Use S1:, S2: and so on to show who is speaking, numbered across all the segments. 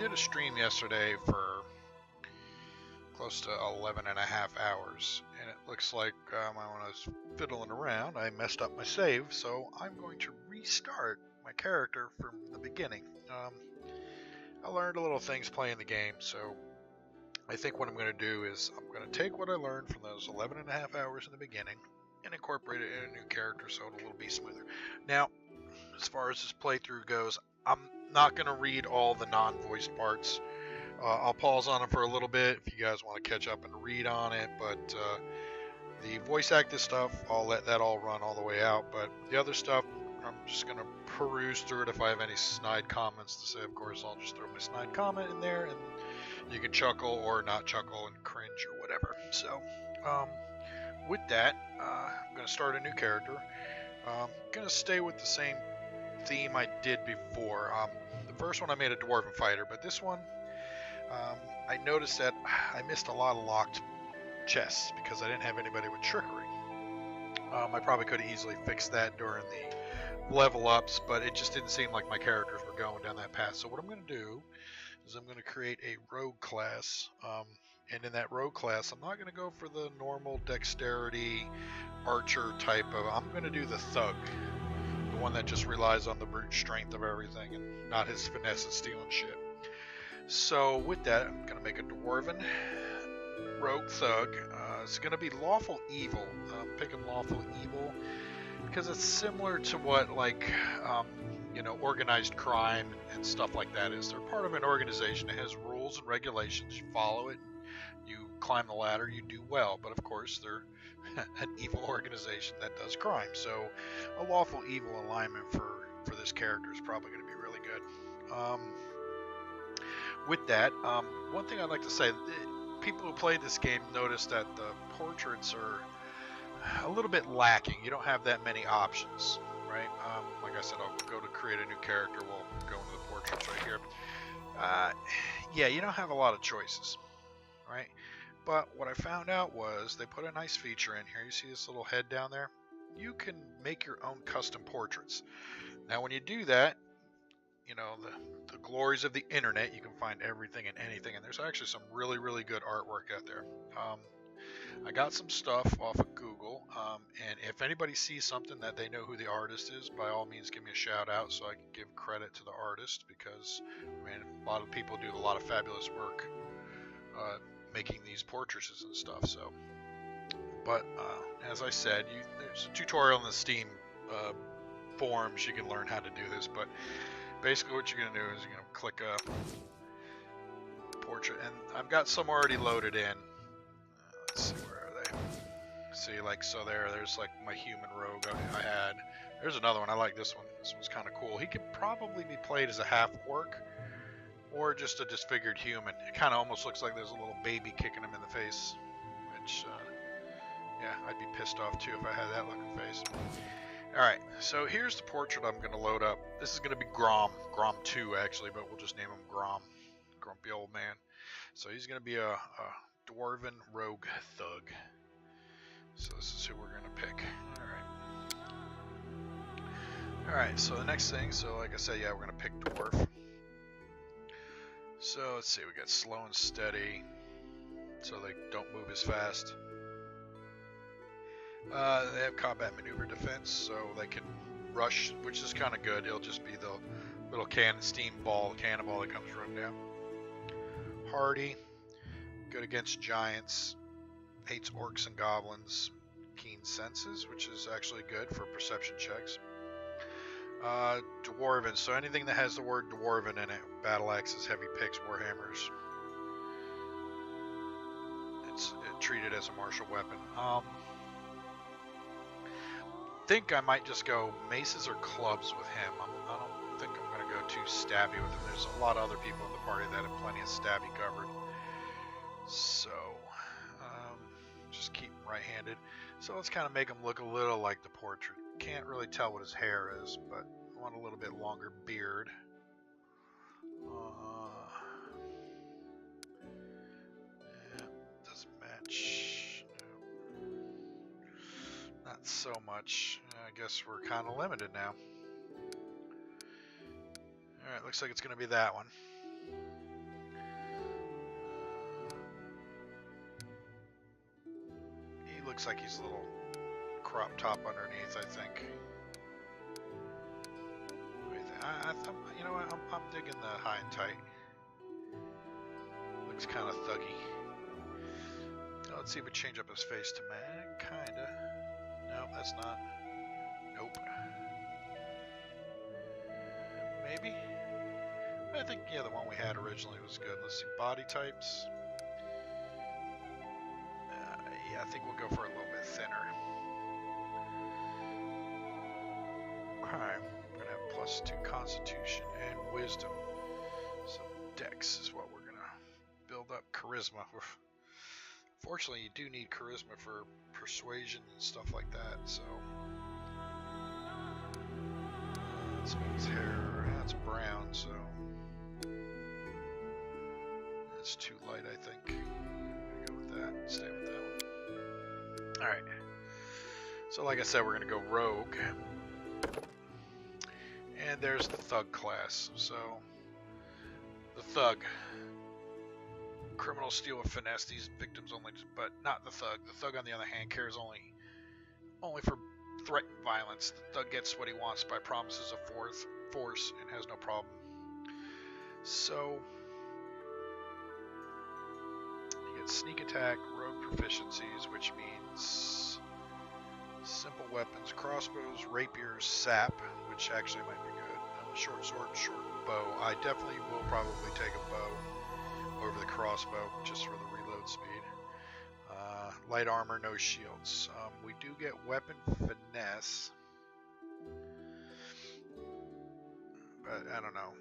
S1: did a stream yesterday for close to 11 and a half hours, and it looks like when I was fiddling around, I messed up my save, so I'm going to restart my character from the beginning. I learned a little things playing the game, so I think what I'm going to do is I'm going to take what I learned from those 11 and a half hours in the beginning and incorporate it in a new character so it'll be smoother. Now, as far as this playthrough goes, I'm not going to read all the non-voiced parts. I'll pause on it for a little bit if you guys want to catch up and read on it, but the voice acted stuff, I'll let that all run all the way out, but the other stuff, I'm just going to peruse through it. If I have any snide comments to say, of course, I'll just throw my snide comment in there, and you can chuckle or not chuckle and cringe or whatever. So, with that, I'm going to start a new character. I'm going to stay with the same theme I did before. The first one I made a dwarven fighter, but this one, I noticed that I missed a lot of locked chests because I didn't have anybody with trickery. I probably could have easily fixed that during the level ups, but it just didn't seem like my characters were going down that path. So what I'm going to do is I'm going to create a rogue class, and in that rogue class I'm not going to go for the normal dexterity archer type of, I'm going to do the thug, the one that just relies on the brute strength of everything and not his finesse and stealing shit. So with that, I'm going to make a dwarven rogue thug. It's going to be lawful evil. I'm picking lawful evil because it's similar to what, like, you know, organized crime and stuff like that is. They're part of an organization that has rules and regulations. You follow it, you climb the ladder, you do well. But of course, they're an evil organization that does crime. So a lawful evil alignment for this character is probably going to be really good. With that, one thing I'd like to say, people who play this game notice that the portraits are a little bit lacking. You don't have that many options, right? Like I said, I'll go to create a new character. We'll go into the portraits right here. Yeah, you don't have a lot of choices, right? But what I found out was they put a nice feature in here. You see this little head down there? You can make your own custom portraits. Now, when you do that, you know, the glories of the internet, you can find everything and anything, and there's actually some really, really good artwork out there. I got some stuff off of Google, and if anybody sees something that they know who the artist is, by all means give me a shout out so I can give credit to the artist, because I mean, a lot of people do a lot of fabulous work making these portraits and stuff. So, but as I said, there's a tutorial in the Steam forums. You can learn how to do this, but basically what you're going to do is you're going to click a portrait, and I've got some already loaded in. Let's see, where are they? See, like, so there's like my human rogue I had. There's another one. I like this one. This one's kind of cool. He could probably be played as a half orc or just a disfigured human. It kind of almost looks like there's a little baby kicking him in the face, which, yeah, I'd be pissed off too if I had that looking face. Alright, so here's the portrait I'm going to load up. This is going to be GrOM 2 actually, but we'll just name him GrOM. Grumpy old man. So he's going to be a dwarven rogue thug. So this is who we're going to pick. Alright, so the next thing, so like I said, yeah, we're going to pick dwarf. So let's see, we got slow and steady, so they don't move as fast. They have combat maneuver defense, so they can rush, which is kind of good. It'll just be the little cannonball that comes running down. Hardy, good against giants, hates orcs and goblins. Keen senses, which is actually good for perception checks. Dwarven, so anything that has the word dwarven in it, battle axes, heavy picks, warhammers, it's treated as a martial weapon. Think I might just go maces or clubs with him. I don't think I'm going to go too stabby with him. There's a lot of other people in the party that have plenty of stabby covered. So, just keep him right-handed. So let's kind of make him look a little like the portrait. Can't really tell what his hair is, but I want a little bit longer beard. Yeah, doesn't match. No. Not so much. I guess we're kind of limited now. Alright, looks like it's going to be that one. looks like he's a little crop top underneath, I think. You know what? I'm digging the high and tight. Looks kind of thuggy. Let's see if we change up his face to man. Kinda. No, that's not. Nope. Maybe? I think, yeah, the one we had originally was good. Let's see, body types. Yeah, I think we'll go for a little bit thinner. Okay, we're going to have +2 Constitution and Wisdom. So Dex is what we're going to build up. Charisma. Fortunately, you do need Charisma for Persuasion and stuff like that, so... Let's make his hair, that's brown, so... It's too light, I think. I'm gonna go with that, stay with that one. Alright. So like I said, we're gonna go Rogue. And there's the Thug class. So, the Thug. Criminals steal with finesse, these victims only, but not the Thug. The Thug, on the other hand, cares only for threatened violence. The Thug gets what he wants by promises of force and has no problem. So, you get sneak attack, rogue proficiencies, which means simple weapons, crossbows, rapiers, sap, which actually might be good. Short sword, short bow. I definitely will probably take a bow over the crossbow just for the reload speed. Light armor, no shields. We do get weapon finesse, but I don't know.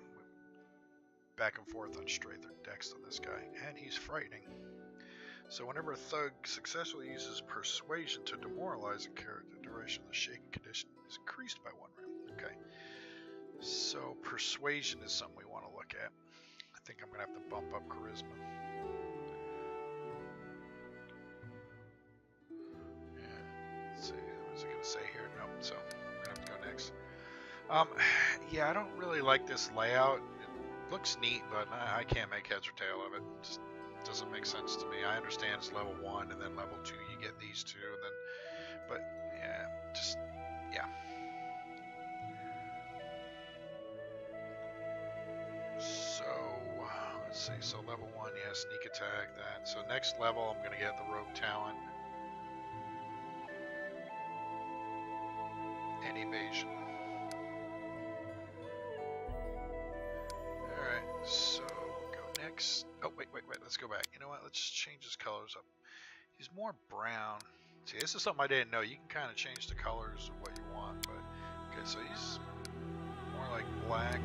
S1: Back and forth on straight dex on this guy, and he's frightening. So whenever a thug successfully uses persuasion to demoralize a character, the duration of the shaken condition is increased by 1 round. Okay. So persuasion is something we want to look at. I think I'm going to have to bump up charisma. Yeah, let's see, what is it going to say here? Nope, so we're going to have to go next. Yeah, I don't really like this layout. It looks neat, but I can't make heads or tail of it. It just doesn't make sense to me. I understand it's level 1 and then level 2 you get these two, and then, but yeah, just, yeah. So, let's see, so level 1, yeah, sneak attack, that. So next level, I'm going to get the rogue talent. And evasion. Alright, so we'll go next. Oh, wait, let's go back. You know what, let's change his colors up. He's more brown. See, this is something I didn't know. You can kind of change the colors of what you want, but... Okay, so he's more like black...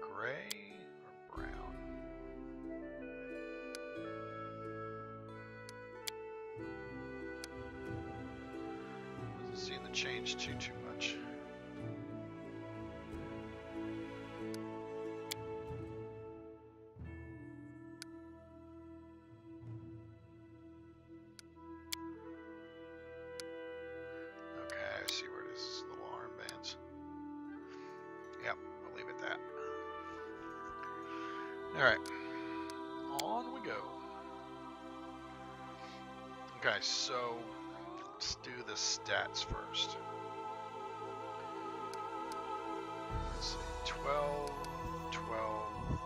S1: Gray or brown? Doesn't seem to change too much. Okay, I see where it is. Little armbands. Yep, I'll leave it that. Alright, on we go. Okay, so let's do the stats first. Let's see, 12, 12,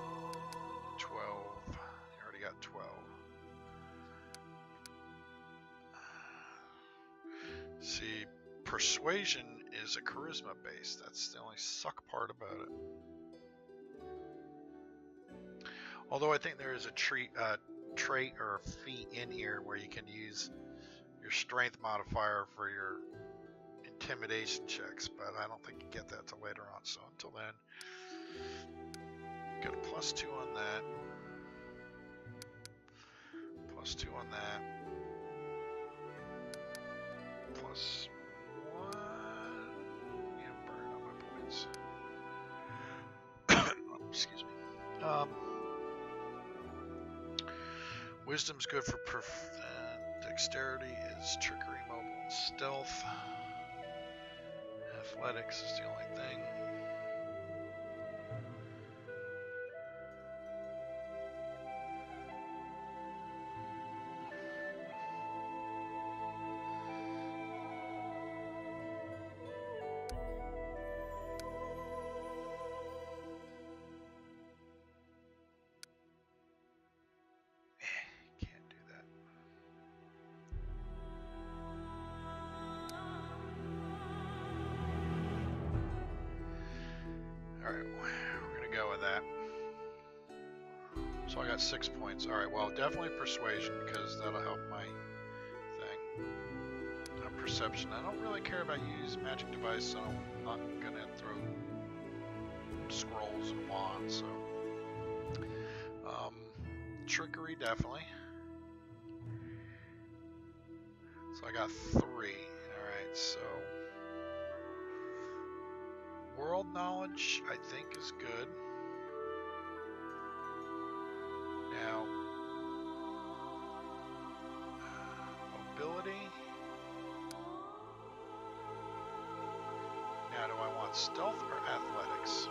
S1: 12. I already got 12. See, persuasion is a charisma base. That's the only suck part about it. Although I think there is a trait or a feat in here where you can use your strength modifier for your intimidation checks, but I don't think you get that till later on. So until then, get a +2 on that, +2 on that, +1. Yeah, burning up my points. Oh, excuse me. Wisdom's good for dexterity is trickery, mobile, and stealth. Athletics is the only thing. Alright, we're gonna go with that. So I got 6 points. Alright, well, definitely persuasion, because that'll help my thing. Perception. I don't really care about using magic device, so I'm not gonna throw scrolls and wands, so. Trickery, definitely. So I got 3. Alright, so. World knowledge, I think, is good. Now, mobility. Now, do I want stealth or athletics?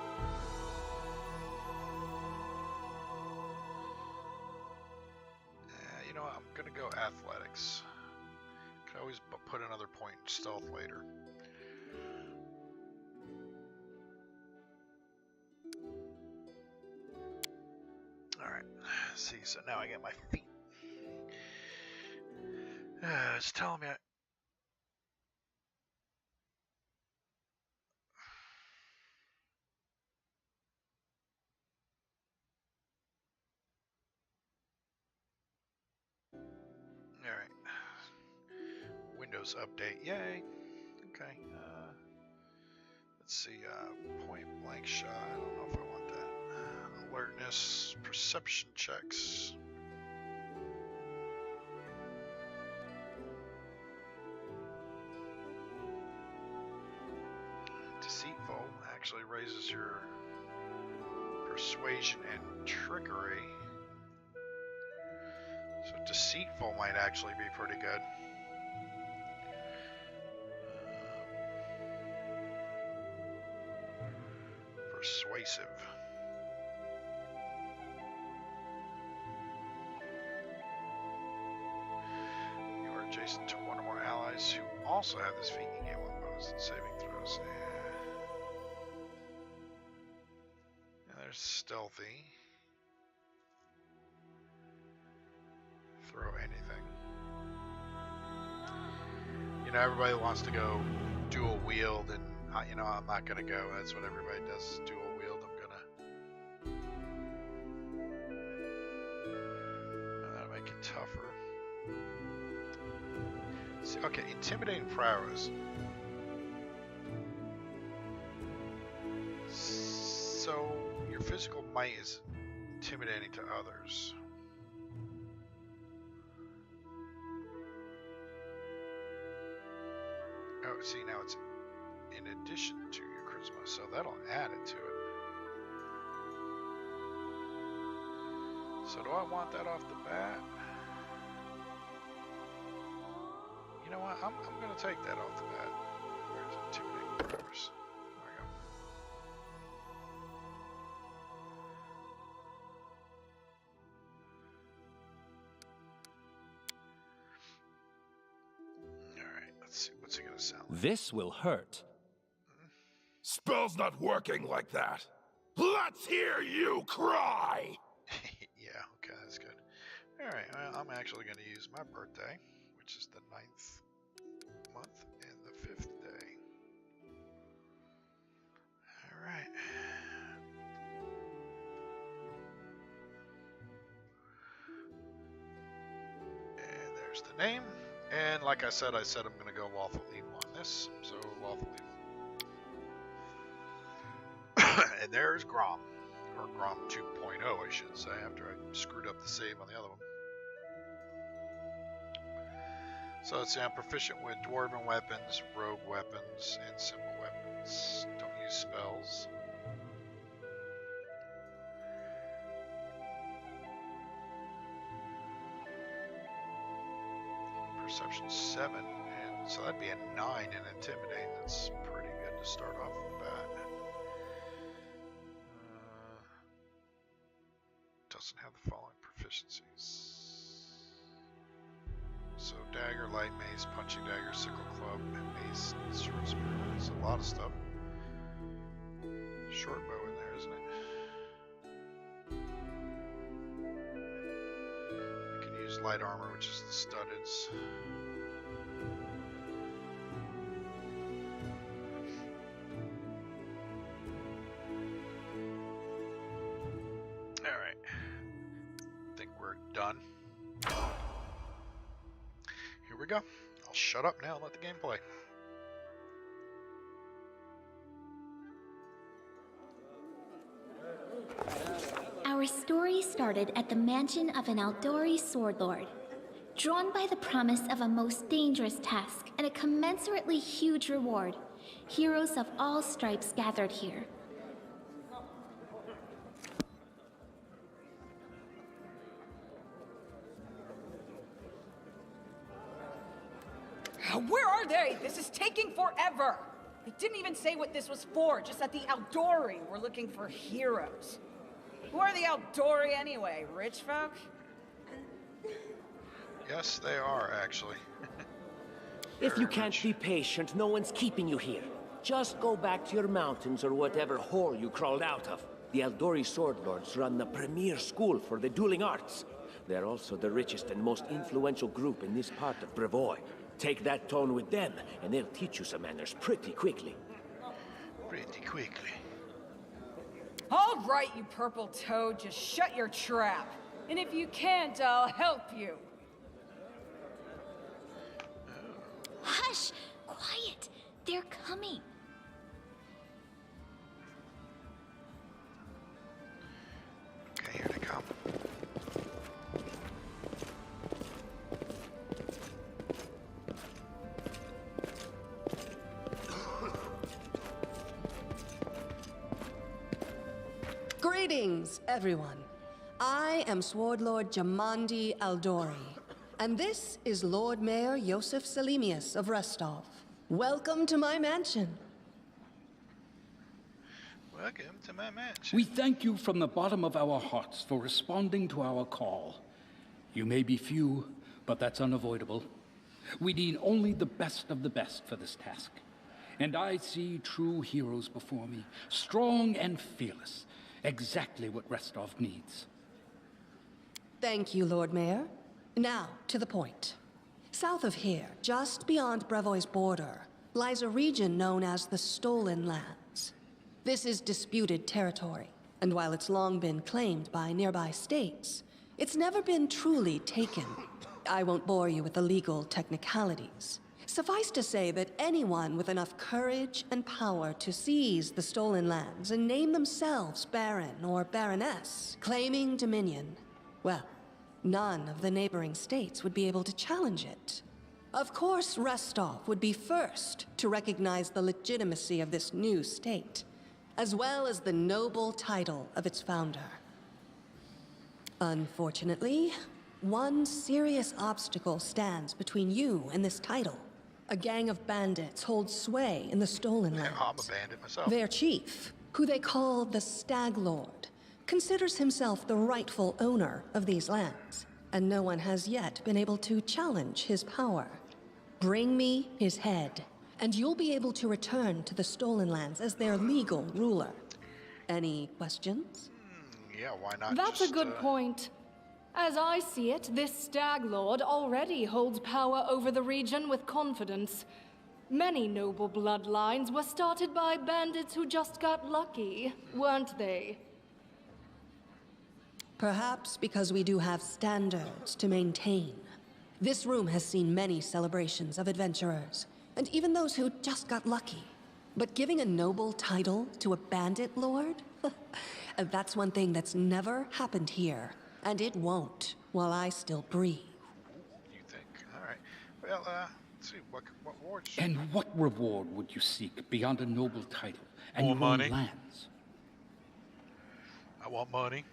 S1: You know what, I'm gonna go athletics. Could always put another point in stealth later. Alright, let's see, so now I get my feet. It's telling me Alright. Windows update, yay. Okay, let's see, point blank shot, I don't know if I want that. Alertness, perception checks. Deceitful actually raises your persuasion and trickery. So deceitful might actually be pretty good. Persuasive. You are adjacent to one or more allies who also have this feat. You get 1 bonus in saving throws. And there's stealthy. Throw anything. You know, everybody wants to go dual wield, and you know, I'm not gonna go. That's what everybody does, dual wield. That'll make it tougher. See, okay, intimidating prowess. So your physical might is intimidating to others. Oh, see, now it's in addition to your charisma, so that'll add it to it. So do I want that off the bat? You know what? I'm going to take that off the bat. Where's intimidating prowess? There we go. Alright, let's see. What's it going to sound like?
S2: This will hurt.
S3: Spell's not working like that. Let's hear you cry!
S1: Yeah, okay, that's good. Alright, well, I'm actually going to use my birthday, which is the 9th month and the 5th day. Alright. And there's the name. And like I said I'm going to go lawful evil on this. So lawful evil. And there's GrOM. Or GrOM 2.0, I should say, after I screwed up the save on the other one. So let's say I'm proficient with dwarven weapons, rogue weapons, and simple weapons. Don't use spells. Perception 7, and so that'd be a 9 in intimidate. That's pretty good to start off with the bat. Doesn't have the following proficiencies. So dagger, light mace, punching dagger, sickle club, and mace, short spear. That's a lot of stuff. Short bow in there, isn't it? You can use light armor, which is the studdeds. done. Here we go. I'll shut up now and let the game play.
S2: Our story started at the mansion of an Aldori sword lord. Drawn by the promise of a most dangerous task and a commensurately huge reward, heroes of all stripes gathered here.
S4: Where are they? This is taking forever! They didn't even say what this was for, just that the Aldori were looking for heroes. Who are the Aldori anyway? Rich folk?
S1: Yes, they are, actually.
S5: If you can't be patient, no one's keeping you here. Just go back to your mountains or whatever hole you crawled out of. The Aldori Sword Lords run the premier school for the dueling arts. They're also the richest and most influential group in this part of Brevoy. Take that tone with them, and they'll teach you some manners pretty quickly.
S1: Pretty quickly.
S4: All right, you purple toad, just shut your trap. And if you can't, I'll help you.
S2: Hush! Quiet! They're coming.
S1: Okay, here they come.
S6: Greetings, everyone. I am Sword Lord Jamandi Aldori, and this is Lord Mayor Yosef Selimius of Restov. Welcome to my mansion.
S1: Welcome to my mansion.
S7: We thank you from the bottom of our hearts for responding to our call. You may be few, but that's unavoidable. We need only the best of the best for this task. And I see true heroes before me, strong and fearless. Exactly what Restov needs.
S6: Thank you, Lord Mayor. Now, to the point. South of here, just beyond Brevoy's border, lies a region known as the Stolen Lands. This is disputed territory, and while it's long been claimed by nearby states, it's never been truly taken. I won't bore you with the legal technicalities. Suffice to say that anyone with enough courage and power to seize the stolen lands and name themselves Baron or Baroness, claiming dominion, well, none of the neighboring states would be able to challenge it. Of course, Restov would be first to recognize the legitimacy of this new state, as well as the noble title of its founder. Unfortunately, one serious obstacle stands between you and this title. A gang of bandits holds sway in the Stolen Lands.
S1: I'm a bandit myself.
S6: Their chief, who they call the Stag Lord, considers himself the rightful owner of these lands, and no one has yet been able to challenge his power. Bring me his head, and you'll be able to return to the Stolen Lands as their legal ruler. Any questions?
S1: Yeah, why not?
S8: That's a good point. As I see it, this Stag Lord already holds power over the region with confidence. Many noble bloodlines were started by bandits who just got lucky, weren't they?
S6: Perhaps because we do have standards to maintain. This room has seen many celebrations of adventurers, and even those who just got lucky. But giving a noble title to a bandit lord? That's one thing that's never happened here. And it won't, while I still breathe.
S1: You think? All right. Well, let's see. What rewards?
S7: And what reward would you seek beyond a noble title and
S1: More
S7: your
S1: money.
S7: own lands?
S1: I want money.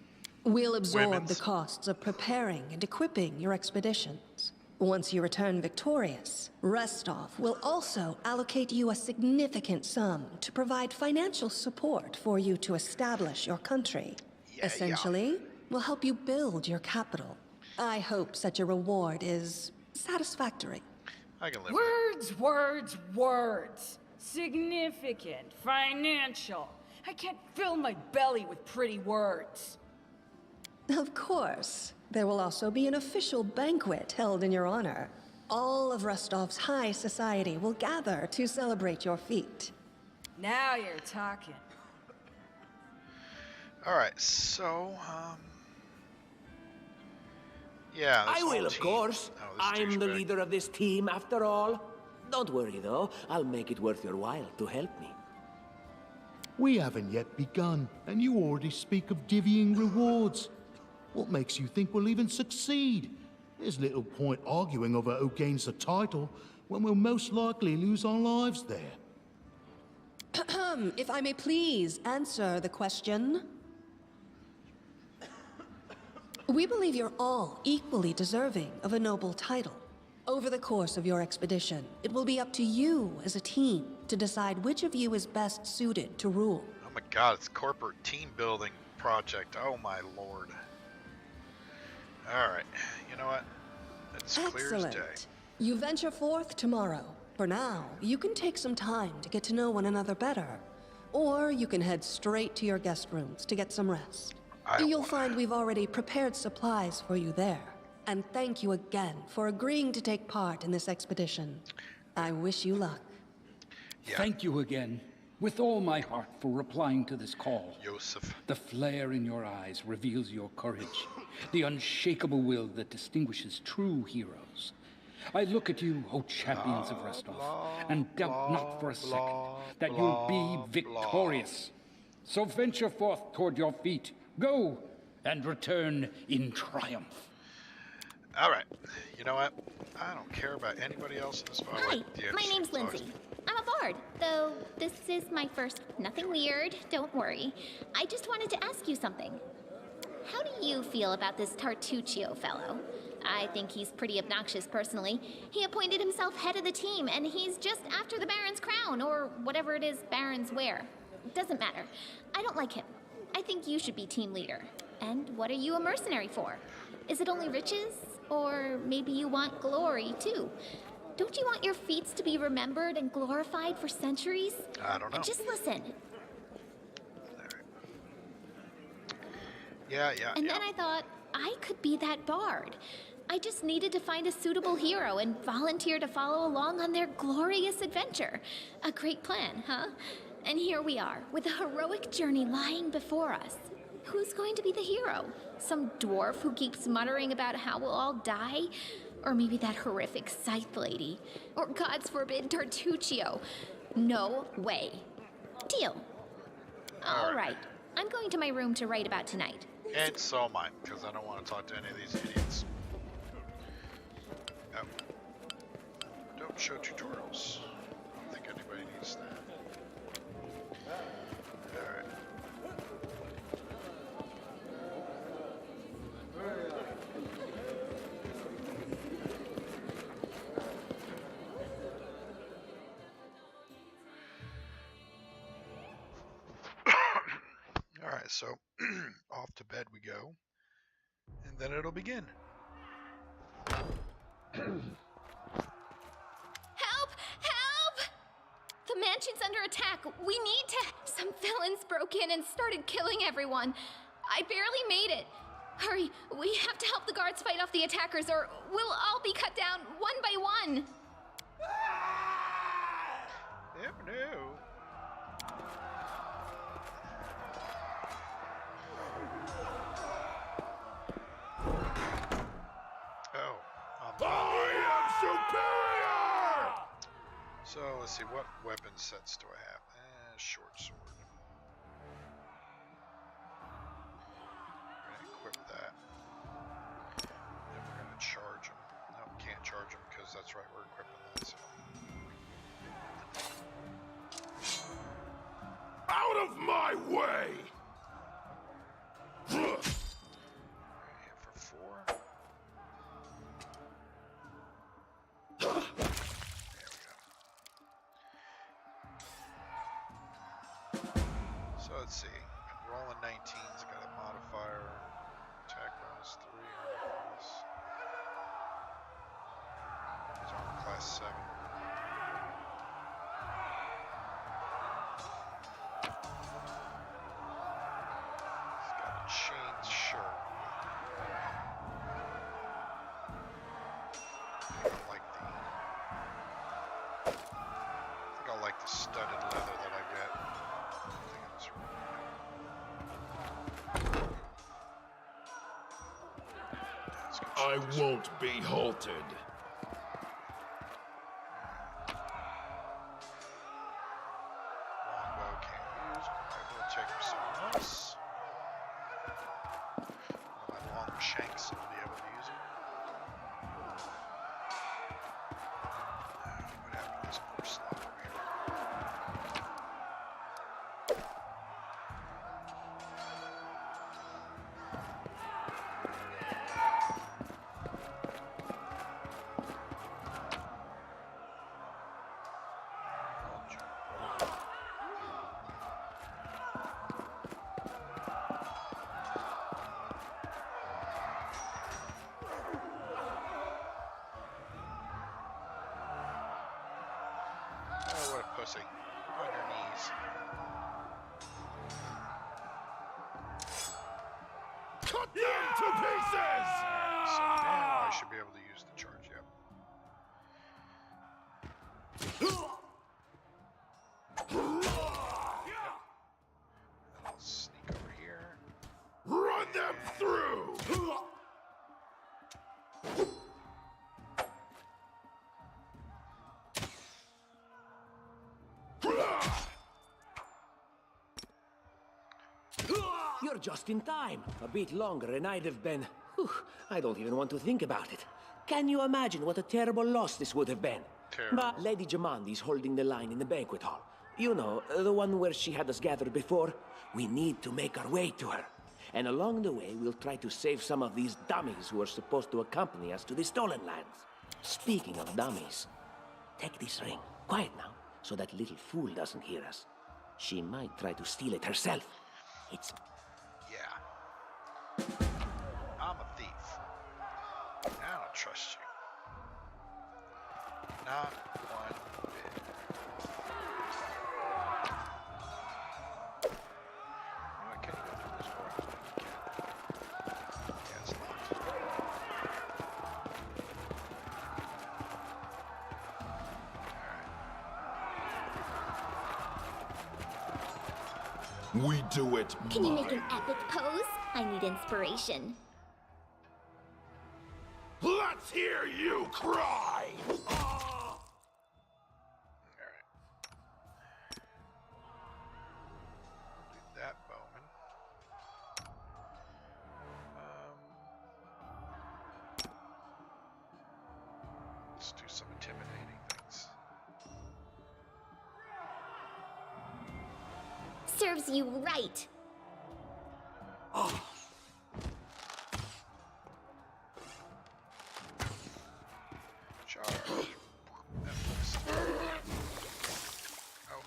S6: We'll absorb
S1: Women's.
S6: the costs of preparing and equipping your expeditions. Once you return victorious, Restov will also allocate you a significant sum to provide financial support for you to establish your country. Essentially, will help you build your capital. I hope such a reward is satisfactory.
S1: I can live
S4: Words, words, words. Significant, financial. I can't fill my belly with pretty words.
S6: Of course. There will also be an official banquet held in your honor. All of Restov's high society will gather to celebrate your feat.
S4: Now you're talking.
S1: All right. So, Yeah, this
S5: I will,
S1: whole
S5: of
S1: team.
S5: course.
S1: Oh, this
S5: I'm the
S1: douchebag.
S5: leader of this team, after all. Don't worry, though. I'll make it worth your while to help me.
S9: We haven't yet begun, and you already speak of divvying rewards. What makes you think we'll even succeed? There's little point arguing over who gains the title when we'll most likely lose our lives there.
S6: If I may please answer the question. We believe you're all equally deserving of a noble title. Over the course of your expedition, it will be up to you as a team to decide which of you is best suited to rule.
S1: Oh my god, it's corporate team building project. Oh my lord. Alright, you know what? It's clear as day.
S6: Excellent. You venture forth tomorrow. For now, you can take some time to get to know one another better. Or you can head straight to your guest rooms to get some rest. You'll find we've already prepared supplies for you there. And thank you again for agreeing to take part in this expedition. I wish you luck.
S1: Yeah.
S7: Thank you again, with all my heart, for replying to this call.
S1: Joseph.
S7: The flare in your eyes reveals your courage, the unshakable will that distinguishes true heroes. I look at you, O champions of Restov, and doubt not for a second that you'll be victorious. So venture forth toward your feet. Go, and return in triumph.
S1: Alright, you know what? I don't care about anybody else in this file.
S2: Hi, my name's Lindsay. I'm a bard, though this is my first. Nothing weird, don't worry. I just wanted to ask you something. How do you feel about this Tartuccio fellow? I think he's pretty obnoxious personally. He appointed himself head of the team, and he's just after the Baron's crown, or whatever it is barons wear. Doesn't matter. I don't like him. I think you should be team leader. And what are you a mercenary for? Is it only riches? Or maybe you want glory, too? Don't you want your feats to be remembered and glorified for centuries?
S1: I don't know.
S2: Just listen.
S1: Yeah.
S2: And then I thought, I could be that bard. I just needed to find a suitable hero and volunteer to follow along on their glorious adventure. A great plan, huh? And here we are, with a heroic journey lying before us. Who's going to be the hero? Some dwarf who keeps muttering about how we'll all die? Or maybe that horrific scythe lady? Or, God's forbid, Tartuccio? No way. Deal. All right. I'm going to my room to write about tonight.
S1: And so am I, because I don't want to talk to any of these idiots. No. Don't show tutorials. I don't think anybody needs that. Alright. Alright, so off to bed we go. And then it'll begin.
S2: Help! Help! The mansion's under attack. We need to... Some villains broke in and started killing everyone. I barely made it. Hurry, we have to help the guards fight off the attackers or we'll all be cut down one by one.
S1: Oh no.
S3: I am superior!
S1: So let's see, what weapon sets do I have? Short sword. We're gonna equip that. Then we're gonna charge them. No, can't charge them because that's right, we're equipping that. So.
S3: Out of my way!
S1: Alright, for 4. So let's see. Rolling 19's got a modifier. Attack bonus 3. Armor class. He's armor class 7. He's got a chain shirt. I think I like the studded leather that I get. I think it's really good. That's good.
S3: I won't be halted.
S1: Longbow can't use, but I will take for someone else. One of my long shanks will be able to use it. What happened to this poor slot over here? Oh, what a pussy. On your knees.
S3: Cut them to pieces!
S1: So now I should be able to use the charge, yep. I'll sneak over here.
S3: Run them through!
S5: You're just in time. A bit longer and I'd have been... Whew, I don't even want to think about it. Can you imagine what a terrible loss this would have been?
S1: Terrible.
S5: But Lady Jamandi's holding the line in the banquet hall. You know, the one where she had us gathered before. We need to make our way to her. And along the way, we'll try to save some of these dummies who are supposed to accompany us to the stolen lands. Speaking of dummies, take this ring. Quiet now, so that little fool doesn't hear us. She might try to steal it herself. It's...
S1: Yeah. I'm a thief. I don't trust you. Not one bit. You know what? Can you go through this door? Yeah, it's locked.
S3: We do it.
S2: Can you make an epic pose? I need inspiration.
S3: Let's hear you cry!
S1: Alright. Do that, Bowman. Let's do some intimidating things.
S2: Serves you right.
S1: Charge. That looks... Oh.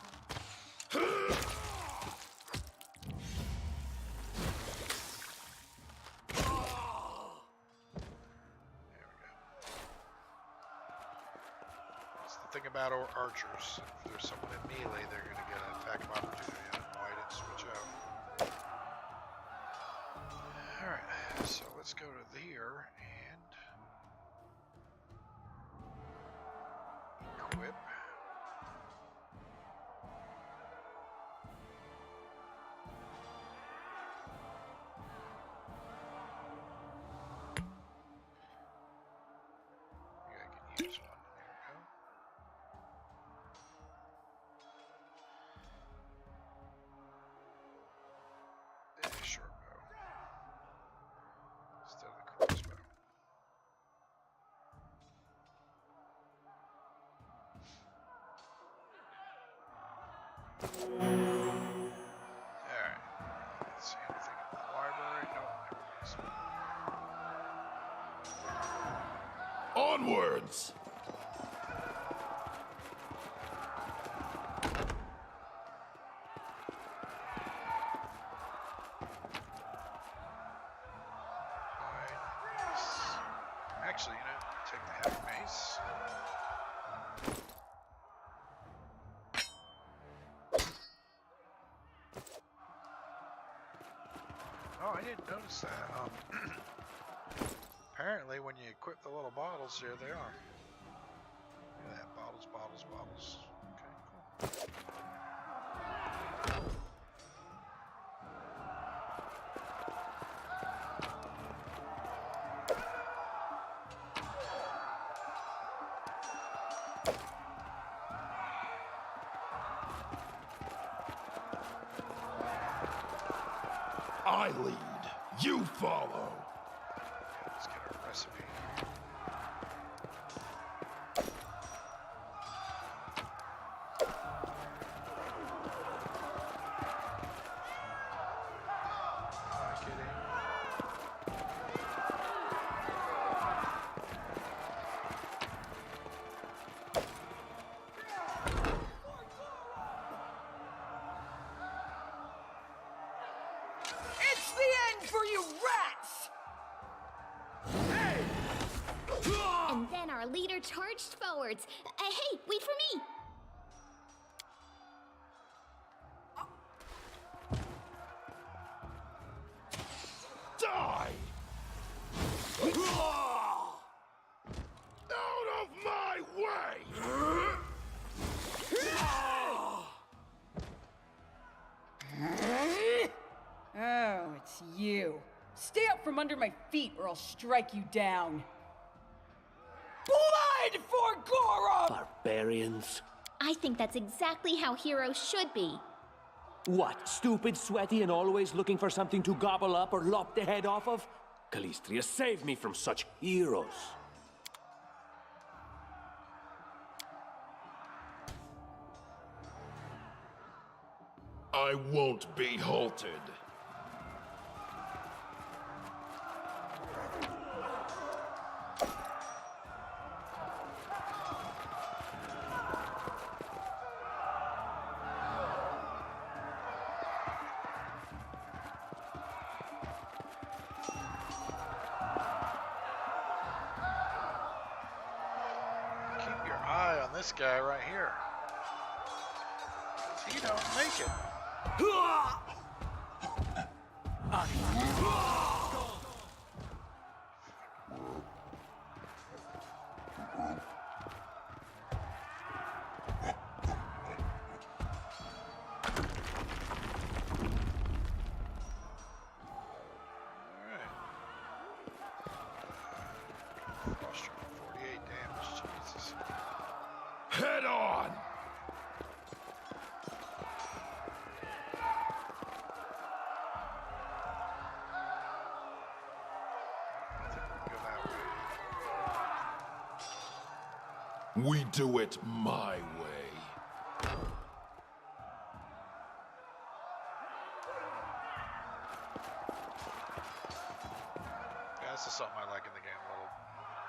S1: There we go. That's the thing about archers. If there's someone in melee, they're going to get an attack of opportunity. I don't know why I didn't switch out. Alright, so let's go to here and equip. I can use one. There we go. A short bow instead of the crossbow. Alright. Let's see anything in the library. Nope, there it is.
S3: Onwards!
S1: Actually, you know, take the half mace. Oh, I didn't notice that. Apparently, when you equip the little bottles, here they are. Look at that, bottles, bottles, bottles. Okay, cool.
S3: I lead, you follow.
S1: Yeah, let's get our recipe.
S4: It's the end for you rats!
S2: And then our leader charged forwards. Hey, wait for me!
S3: Die! Out of my way!
S4: Oh, it's you. Stay up from under my feet or I'll strike you down. Blood for GrOM!
S5: Barbarians.
S2: I think that's exactly how heroes should be.
S5: What, stupid, sweaty, and always looking for something to gobble up or lop the head off of? Calistria, save me from such heroes.
S3: I won't be halted.
S1: Keep your eye on this guy right here. 'Cause he don't make it. Alright. Frost 48 damage, Jesus.
S3: Head on!
S1: I think we can go that way.
S3: We do it my way.
S1: Yeah, this is something I like in the game.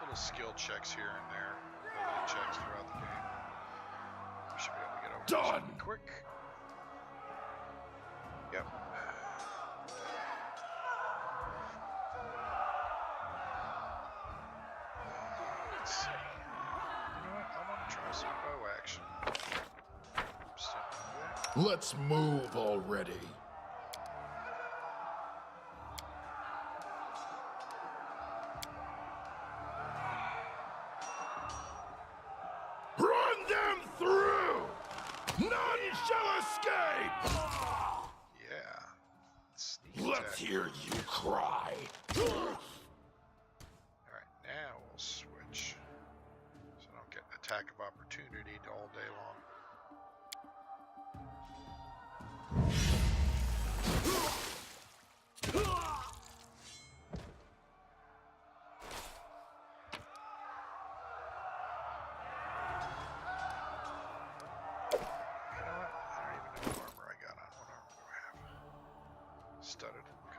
S1: Little skill checks here and there. Ability checks throughout the game. We should be able to get over this
S3: Done!
S1: pretty quick. Yep. Let's see. You know what? I want to try some bow action. Still do that.
S3: Let's move already. Run them through! None shall escape!
S1: Yeah. Sneak
S3: Let's
S1: attack.
S3: hear you cry.
S1: Alright, now we'll switch. So I don't get an attack of opportunity all day long. You know what? I don't even know what armor I got on. What armor do I have? Studded. Okay.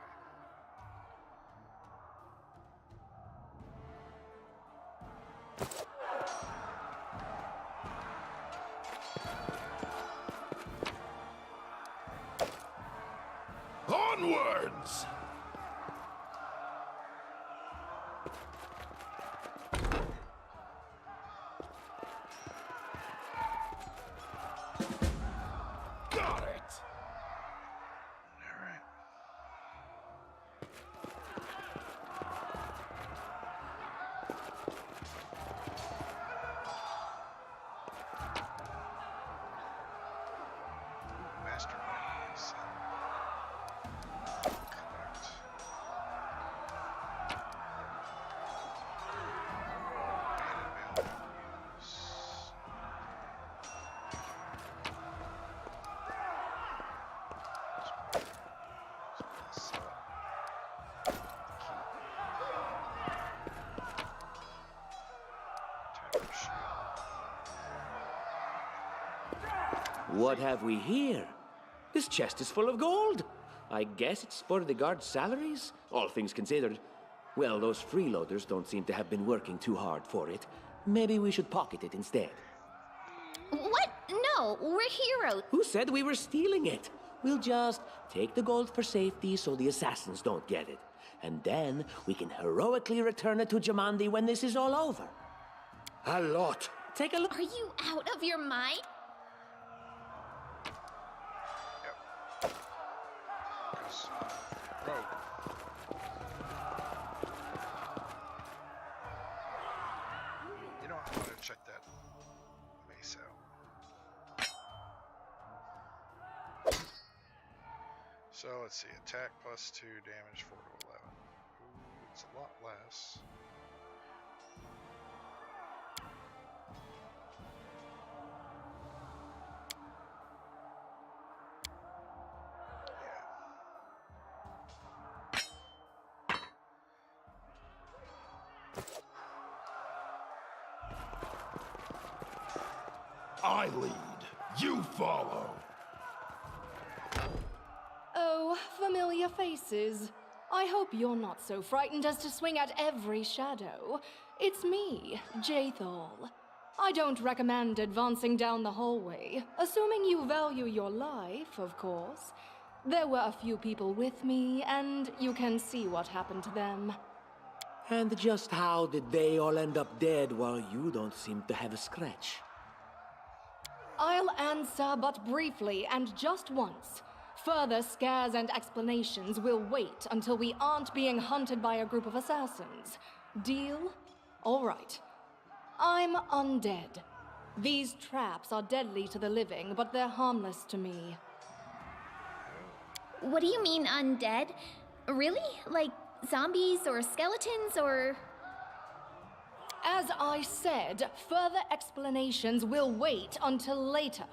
S3: Onwards! Got it!
S1: Alright. Master Race.
S5: What have we here? This chest is full of gold. I guess it's for the guards' salaries, all things considered. Well, those freeloaders don't seem to have been working too hard for it. Maybe we should pocket it instead.
S2: What? No, we're heroes.
S5: Who said we were stealing it? We'll just take the gold for safety so the assassins don't get it. And then we can heroically return it to Jamandi when this is all over. A lot. Take a look.
S2: Are you out of your mind?
S1: Yep. Because, rogue. You know what? I'm gonna check that mace out. So let's see, attack plus 2, damage 4 to 11. Ooh, it's a lot less.
S3: I lead. You follow.
S8: Oh, familiar faces. I hope you're not so frightened as to swing at every shadow. It's me, Jathal. I don't recommend advancing down the hallway, assuming you value your life, of course. There were a few people with me, and you can see what happened to them.
S5: And just how did they all end up dead while you don't seem to have a scratch?
S8: I'll answer but briefly and just once. Further scares and explanations will wait until we aren't being hunted by a group of assassins. Deal? All right. I'm undead. These traps are deadly to the living, but they're harmless to me.
S2: What do you mean undead? Really? Like zombies or skeletons or...
S8: As I said, further explanations will wait until later.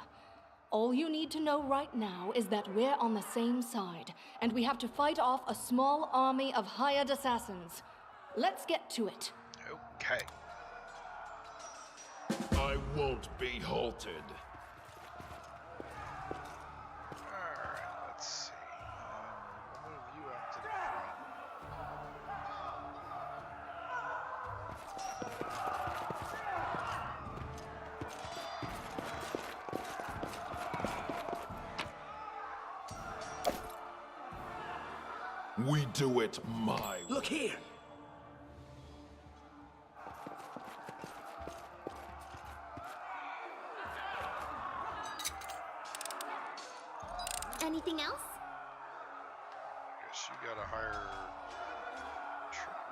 S8: All you need to know right now is that we're on the same side, and we have to fight off a small army of hired assassins. Let's get to it.
S1: Okay.
S3: I won't be halted.
S1: Alright, let's see. We'll move you up to the front.
S3: We do it my way.
S5: Look here!
S2: Anything else?
S1: Guess you got a higher trigger.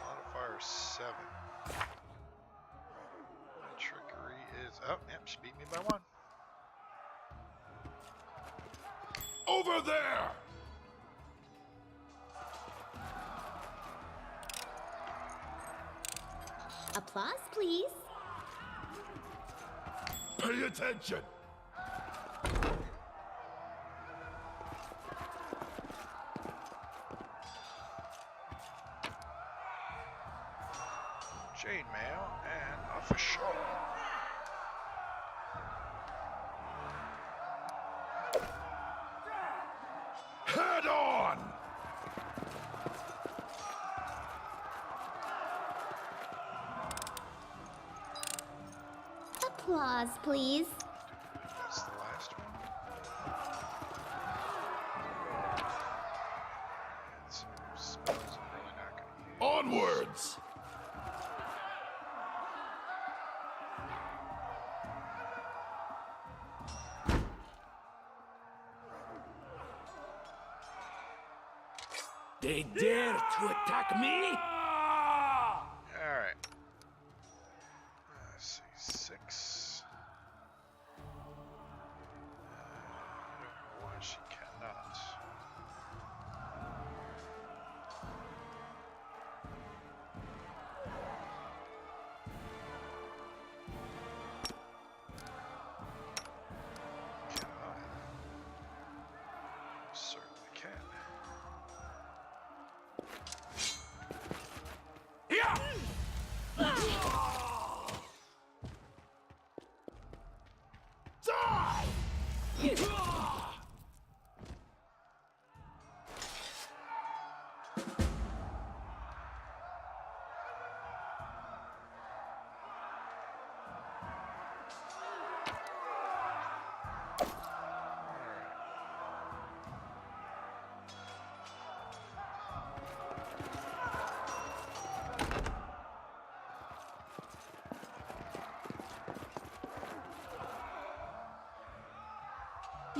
S1: Modifier 7. My trickery is oh, yep, just beat me by 1.
S3: Over there!
S2: Applause, please.
S3: Pay attention!
S1: Chainmail and official.
S3: Head on!
S2: Applause, please.
S1: That's the last one. And some spells I'm really not going to use.
S3: Onwards!
S5: They dare to attack me?
S1: Alright. Let's see, 6. I don't know why she cannot. Can I? Certainly can.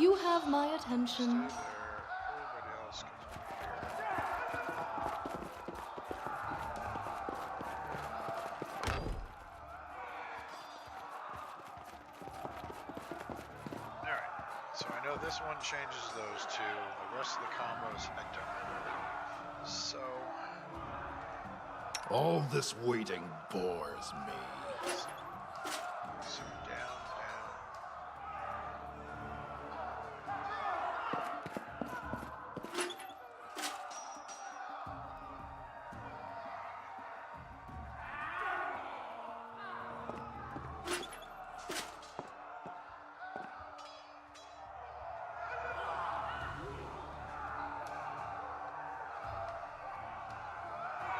S8: You have my attention.
S1: Stay there. Everybody else can come here. Alright, so I know this one changes those two. The rest of the combos I don't know. So,
S3: All this waiting bores me.
S1: so down, down.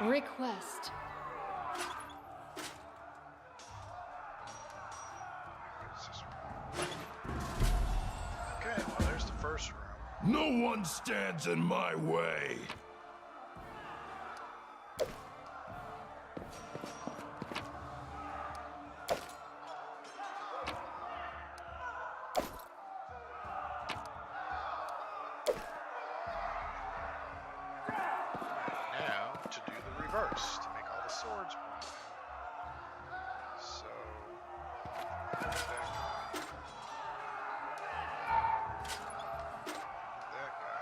S8: Request.
S1: What's this one? Okay, well there's the first room.
S3: No one stands in my way.
S1: Now to do the reverse to make all the swords point. So that guy. That guy.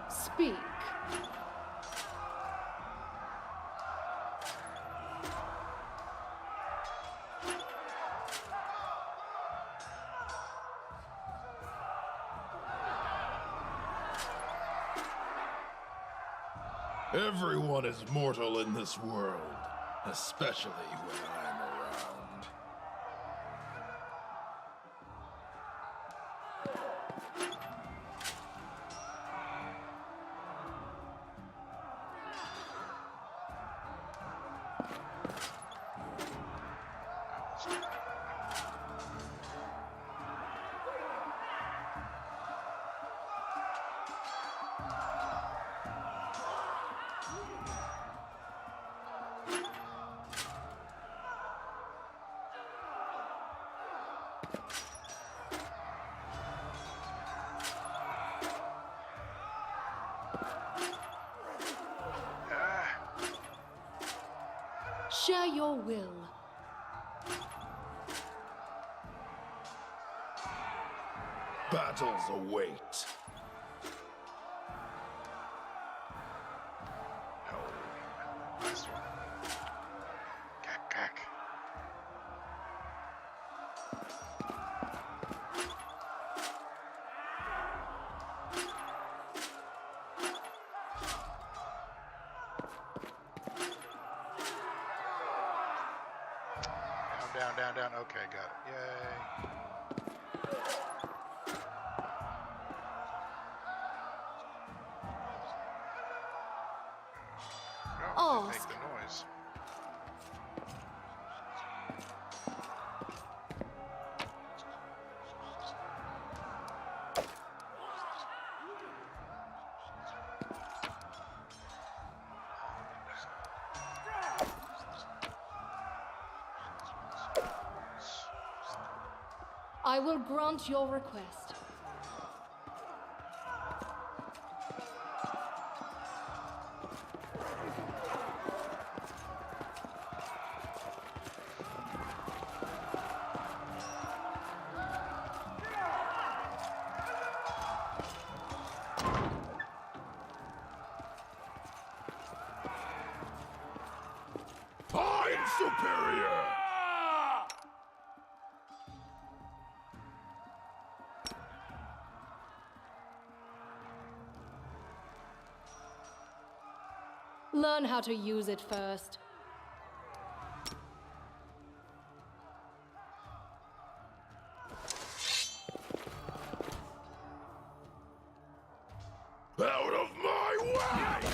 S8: Speak.
S3: Everyone is mortal in this world, especially when I'm around.
S8: Share your will.
S3: Battles await.
S1: No. This one. Cack, cack. Down, down, down. Okay, got it. Yay. No, it didn't make
S8: Ask.
S1: the noise.
S8: I will grant your request.
S3: I'm superior!
S8: Learn how to use it first.
S3: Out of my way!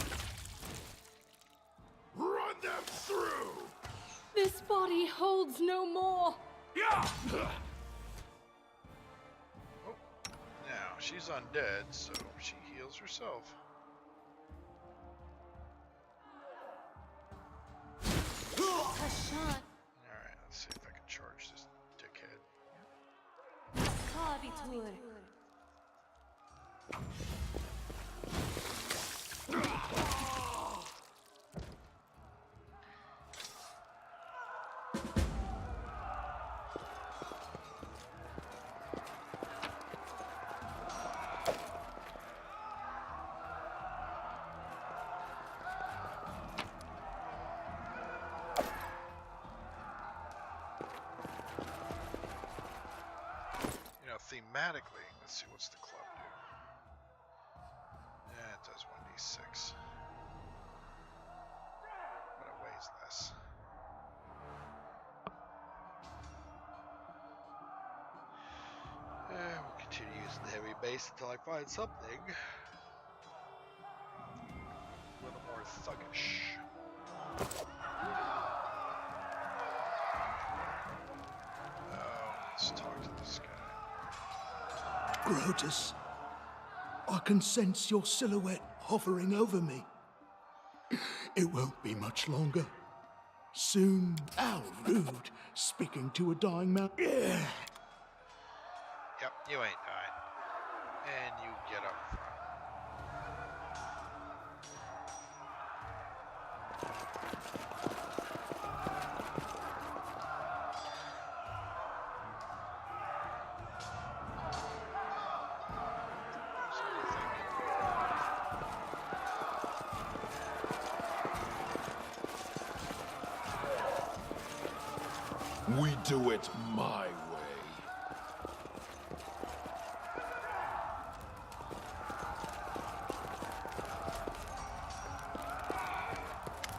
S3: Run them through!
S8: This body holds no more.
S3: Yeah!
S1: Oh. Now, she's undead, so she heals herself. Alright, let's see if I can charge this dickhead. Thematically, let's see, what's the club do? Yeah, it does 1d6. But it weighs less. We'll continue using the heavy base until I find something a little more thuggish. Let's talk to this guy.
S9: Grotus, I can sense your silhouette hovering over me. It won't be much longer. Soon, how rude, speaking to a dying man.
S1: Yep, you ain't dying. And you get up front.
S3: We do it my way.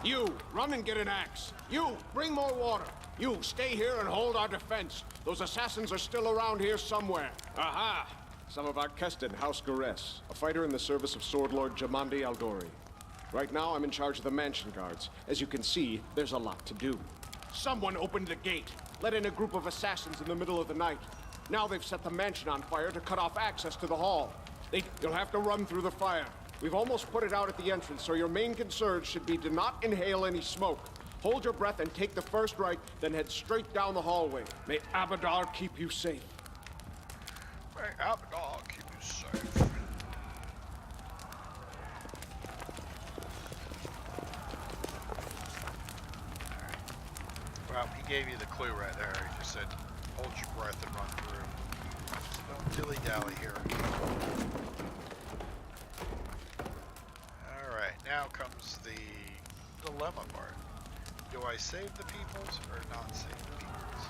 S10: You, run and get an axe. You, bring more water. You, stay here and hold our defense. Those assassins are still around here somewhere. Aha! Some of our Keston, House Gares, a fighter in the service of Sword Lord Jamandi Aldori. Right now, I'm in charge of the mansion guards. As you can see, there's a lot to do. Someone opened the gate, let in a group of assassins in the middle of the night. Now they've set the mansion on fire to cut off access to the hall. You'll have to run through the fire. We've almost put it out at the entrance, so your main concern should be to not inhale any smoke. Hold your breath and take the first right, then head straight down the hallway. May Abadar keep you safe.
S1: May Abadar keep you safe. Well, he gave you the clue right there. He just said, hold your breath and run through. So don't dilly-dally here. Alright, now comes the dilemma part. Do I save the peoples or not save the peoples?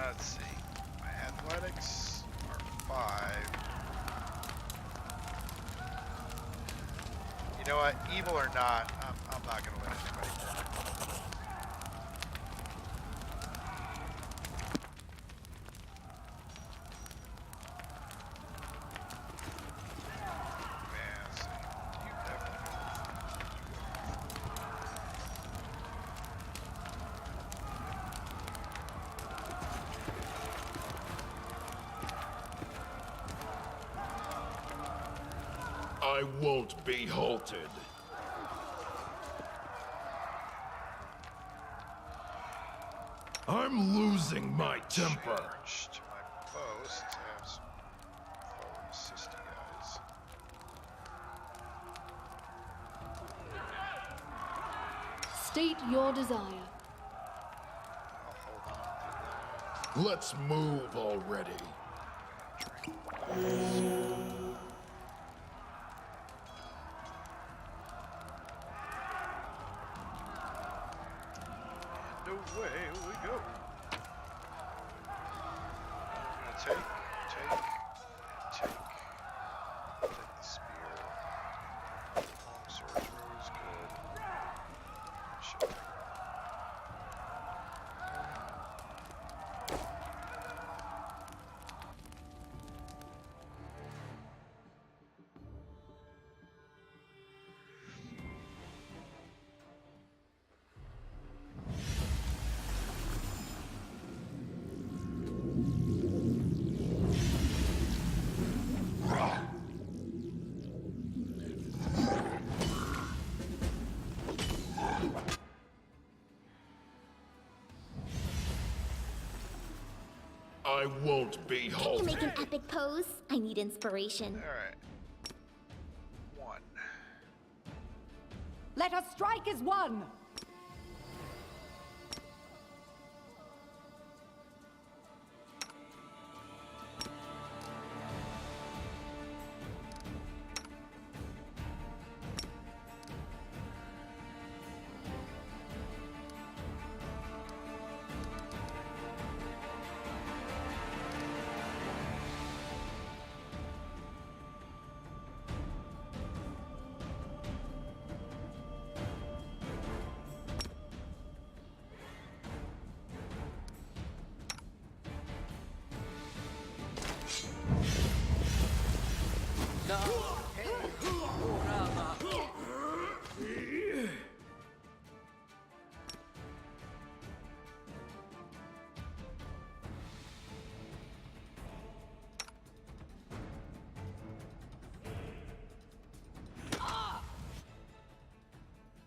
S1: Let's see. My athletics are 5. You know what? Evil or not, I'm not going to let anybody burn. Man, let's see. You definitely
S3: I won't be halted. I'm losing my temper.
S1: change to my bow since I have some forward assisty guys.
S8: State your desire.
S1: I'll hold on to
S3: Let's move already.
S1: and away we go. I'm gonna take the spear. Long sword throw is good. Should take
S3: I won't be
S2: Can you
S3: halted.
S2: make an epic pose? I need inspiration.
S1: Alright. 1.
S4: Let us strike as one!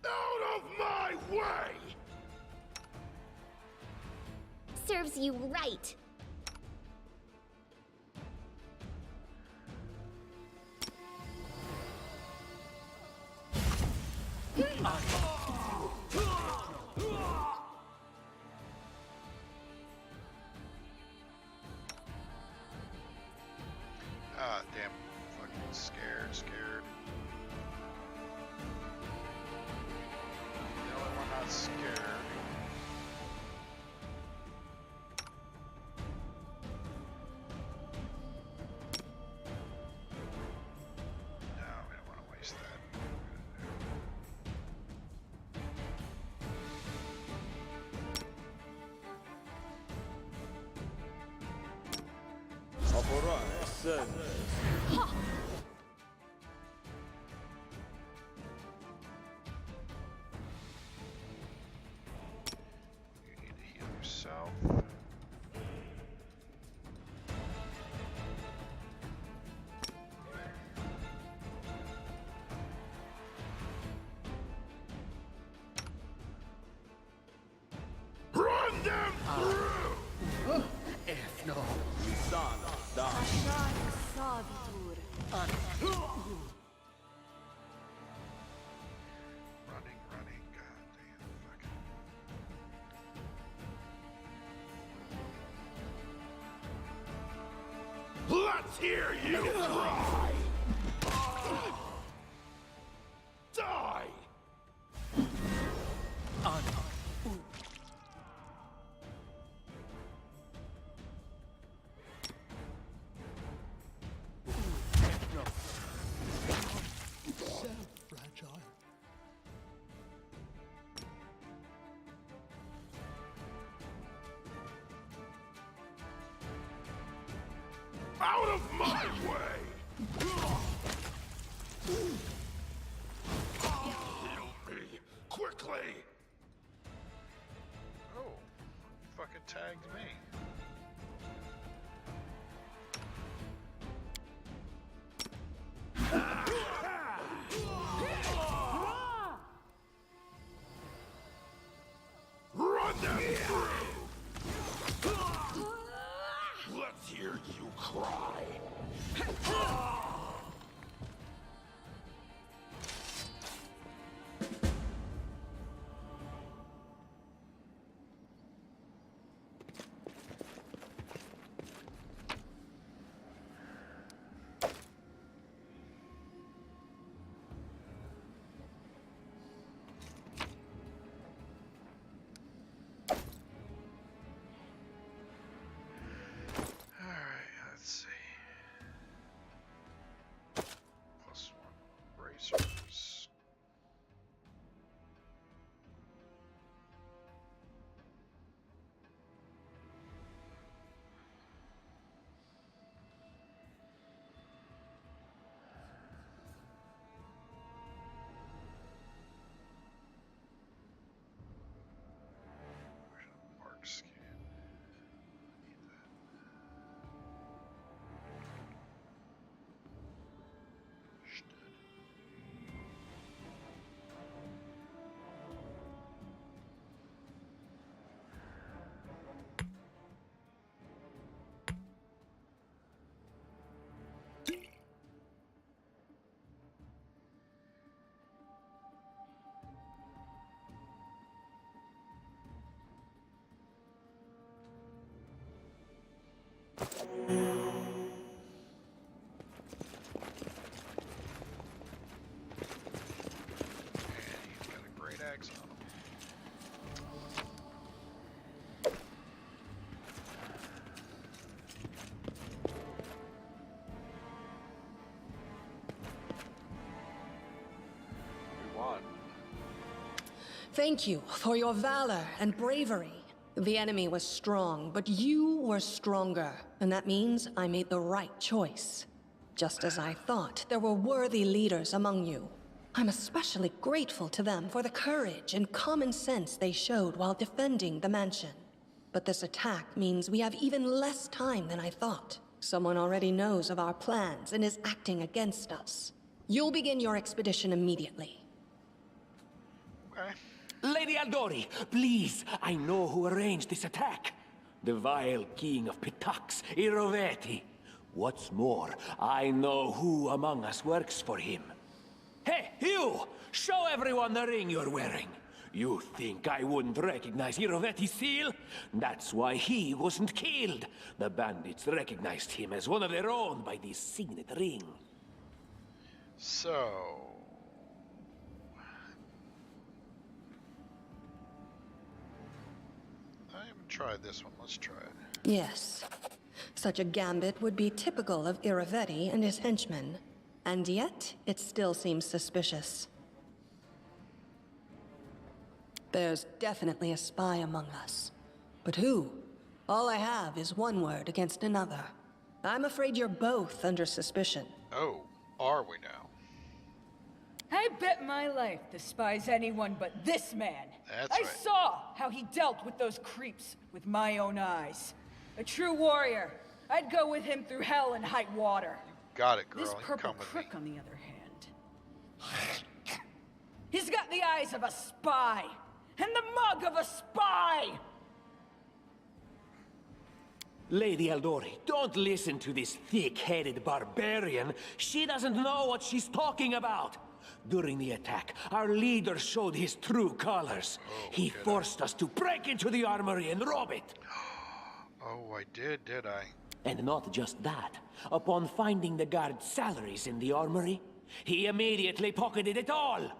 S3: Out of my way!
S2: Serves you right.
S1: Ah, damn. Fucking scared. The only one not scared. No, we don't want to waste that. You need to heal yourself.
S3: Run them through!
S5: If no.
S1: Running, goddamn fucking.
S3: Let's hear you cry! Die!
S9: Fragile.
S3: Out of my way! Heal me, quickly!
S1: Oh, fucking tagged me.
S3: Run them through! Let's hear you cry!
S1: Alright, let's see. he's got a great axe on him. We won.
S6: Thank you for your valor and bravery. The enemy was strong, but you were stronger, and that means I made the right choice. Just as I thought, there were worthy leaders among you. I'm especially grateful to them for the courage and common sense they showed while defending the mansion. But this attack means we have even less time than I thought. Someone already knows of our plans and is acting against us. You'll begin your expedition immediately.
S1: Okay.
S5: Lady Aldori, please, I know who arranged this attack. The vile king of Pitax, Iroveti. What's more, I know who among us works for him. Hey, you! Show everyone the ring you're wearing. You think I wouldn't recognize Iroveti's seal? That's why he wasn't killed. The bandits recognized him as one of their own by this signet ring.
S1: So... I haven't tried this one. Let's try it.
S6: Yes. Such a gambit would be typical of Iroveti and his henchmen. And yet, it still seems suspicious. There's definitely a spy among us. But who? All I have is one word against another. I'm afraid you're both under suspicion.
S1: Oh, are we now?
S4: I bet my life despise anyone but this man.
S1: That's
S4: I
S1: right.
S4: saw how he dealt with those creeps with my own eyes. A true warrior. I'd go with him through hell and high water.
S1: Got it, girl.
S4: This
S1: You can
S4: purple
S1: come with
S4: crook,
S1: me.
S4: on the other hand. He's got the eyes of a spy. And the mug of a spy!
S5: Lady Aldori, don't listen to this thick-headed barbarian. She doesn't know what she's talking about. During the attack, our leader showed his true colors. He forced us to break into the armory and rob it.
S1: Oh, I did I?
S5: And not just that. Upon finding the guards' salaries in the armory, he immediately pocketed it all.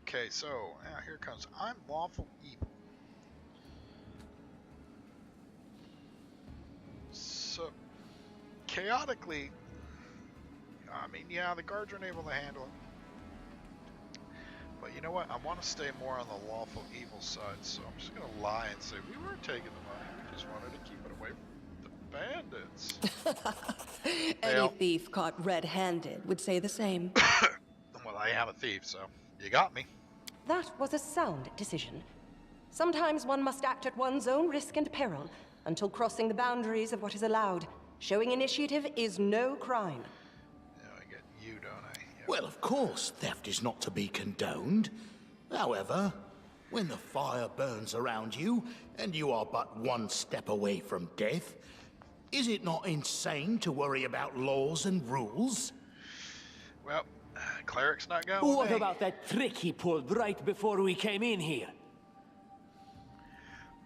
S1: Okay, so now here comes I'm lawful evil. So chaotically, I mean, yeah, the guards are unable to handle it. But you know what? I want to stay more on the lawful evil side, so I'm just gonna lie and say we weren't taking the money. We just wanted to keep it away from the bandits.
S6: Any thief caught red-handed would say the same.
S1: Well, I am a thief, so you got me.
S11: That was a sound decision. Sometimes one must act at one's own risk and peril, until crossing the boundaries of what is allowed. Showing initiative is no crime.
S1: Yeah, I get you, don't I? Yep.
S9: Well, of course, theft is not to be condoned. However, when the fire burns around you, and you are but one step away from death, is it not insane to worry about laws and rules?
S1: Well, cleric's not going
S5: What
S1: with me.
S5: about that trick he pulled right before we came in here?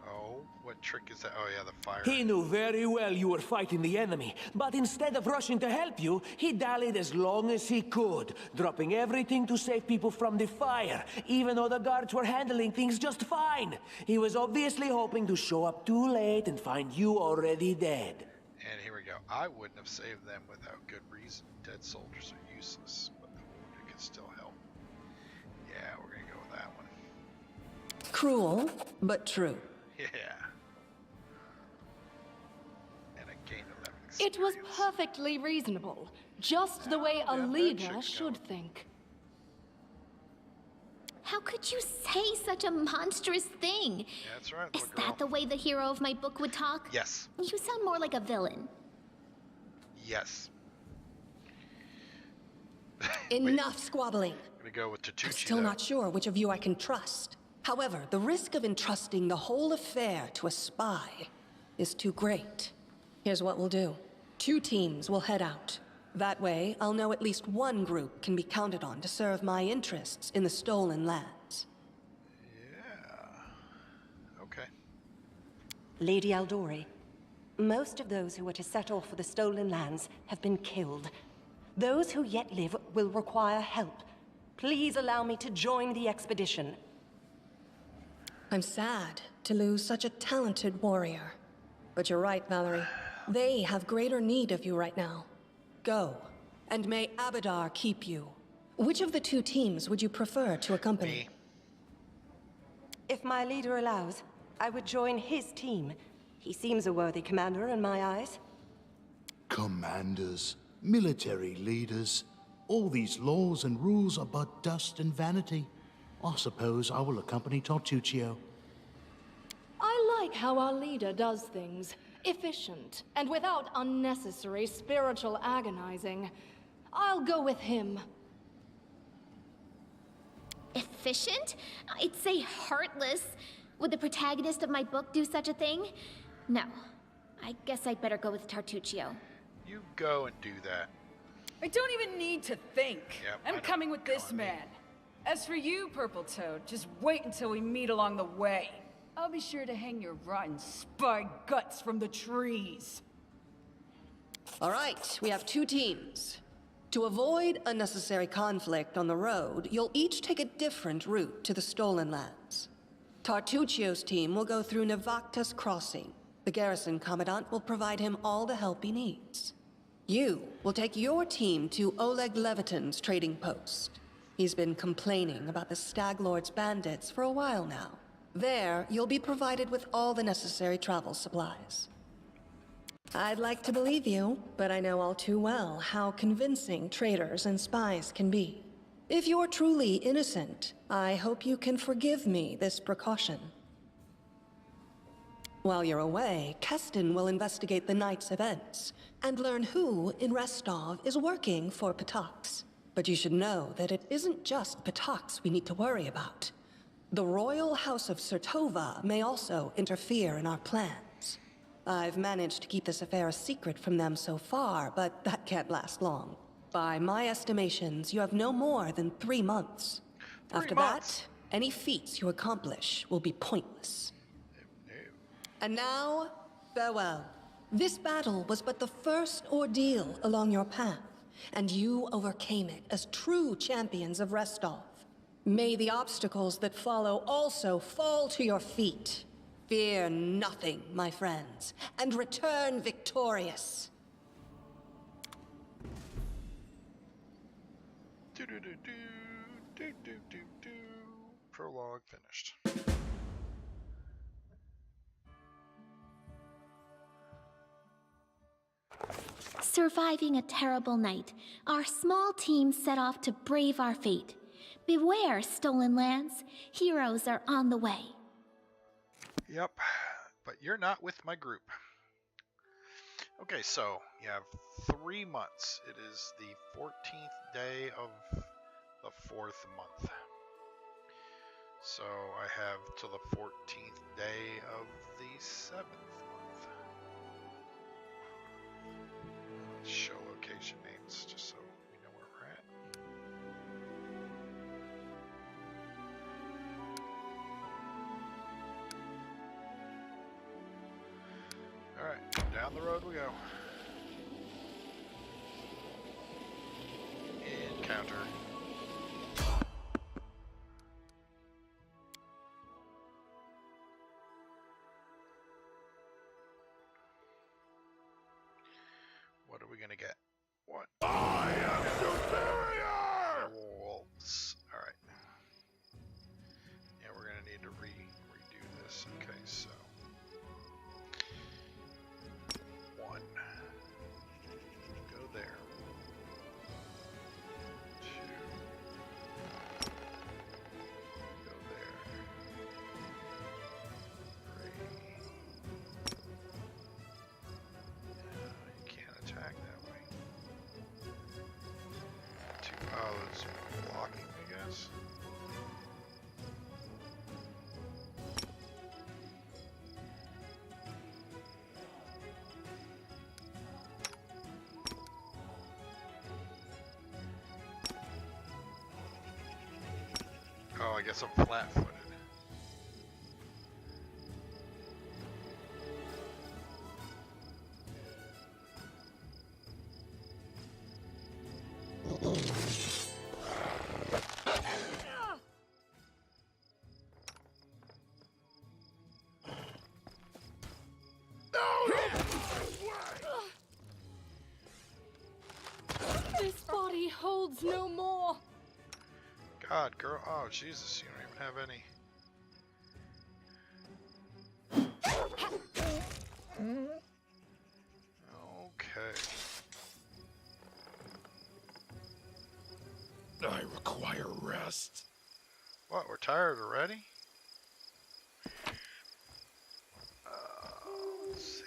S1: Oh, what trick is that? Oh yeah, the fire.
S5: He knew very well you were fighting the enemy, but instead of rushing to help you, he dallied as long as he could, dropping everything to save people from the fire, even though the guards were handling things just fine. He was obviously hoping to show up too late and find you already dead.
S1: And here we go. I wouldn't have saved them without good reason. Dead soldiers are useless, but the wounded can still help. Yeah, we're gonna go with that one.
S6: Cruel, but true.
S1: Yeah. And I gained 11
S8: It was
S1: experience.
S8: perfectly reasonable. Just the way a
S1: Yeah, that
S8: leader
S1: chick's
S8: should
S1: going.
S8: think.
S2: How could you say such a monstrous thing?
S1: Yeah, that's right,
S2: Is
S1: little girl.
S2: that the way the hero of my book would talk?
S1: Yes.
S2: You sound more like a villain.
S1: Yes.
S6: Enough squabbling.
S1: I'm gonna go with Tatucci.
S6: I'm still
S1: though.
S6: not sure which of you I can trust. However, the risk of entrusting the whole affair to a spy is too great. Here's what we'll do. 2 teams will head out. That way, I'll know at least one group can be counted on to serve my interests in the stolen lands.
S1: Yeah. Okay.
S11: Lady Aldori, Most of those who were to set off for the stolen lands have been killed. Those who yet live will require help. Please allow me to join the expedition.
S6: I'm sad to lose such a talented warrior. But you're right, Valerie. They have greater need of you right now. Go, and may Abadar keep you. Which of the two teams would you prefer to accompany?
S1: Me.
S11: If my leader allows, I would join his team. He seems a worthy commander in my eyes.
S9: Commanders, military leaders, all these laws and rules are but dust and vanity. I suppose I will accompany Tartuccio.
S8: I like how our leader does things. Efficient, and without unnecessary spiritual agonizing. I'll go with him.
S2: Efficient? I'd say heartless. Would the protagonist of my book do such a thing? No. I guess I'd better go with Tartuccio.
S1: You go and do that.
S4: I don't even need to think.
S1: Yep,
S4: I'm coming with this man. As for you, Purple Toad, just wait until we meet along the way. I'll be sure to hang your rotten spy guts from the trees.
S6: All right, we have two teams. To avoid unnecessary conflict on the road, you'll each take a different route to the stolen lands. Tartuccio's team will go through Navacta's crossing. The garrison commandant will provide him all the help he needs. You will take your team to Oleg Levitin's trading post. He's been complaining about the Stag Lord's bandits for a while now. There, you'll be provided with all the necessary travel supplies. I'd like to believe you, but I know all too well how convincing traitors and spies can be. If you're truly innocent, I hope you can forgive me this precaution. While you're away, Keston will investigate the night's events and learn who in Restov is working for Patax. But you should know that it isn't just Patax we need to worry about. The Royal House of Sertova may also interfere in our plans. I've managed to keep this affair a secret from them so far, but that can't last long. By my estimations, you have no more than 3 months. After that, any feats you accomplish will be pointless. And now, farewell. This battle was but the first ordeal along your path, and you overcame it as true champions of Restov. May the obstacles that follow also fall to your feet. Fear nothing, my friends, and return victorious.
S1: Prologue finished.
S2: Surviving a terrible night, our small team set off to brave our fate. Beware, stolen lands. Heroes are on the way.
S1: Yep, but you're not with my group. Okay, so you have 3 months. It is the 14th day of the 4th month. So I have till the 14th day of the 7th month. Let's show location names just so we know where we're at. Alright, down the road we go. Encounter. What are we gonna get? What?
S3: I am superior!
S1: Wolves. Alright. Yeah, we're gonna need to redo this. Okay, so 1. Go there. 2. Go there. 3. You can't attack that way. 2. Oh, it's blocking, I guess. Oh, I guess I'm flat-footed.
S8: This body holds no more.
S1: God, girl. Oh, Jesus. You don't even have any. Okay.
S3: I require rest.
S1: What? We're tired already? Let's see.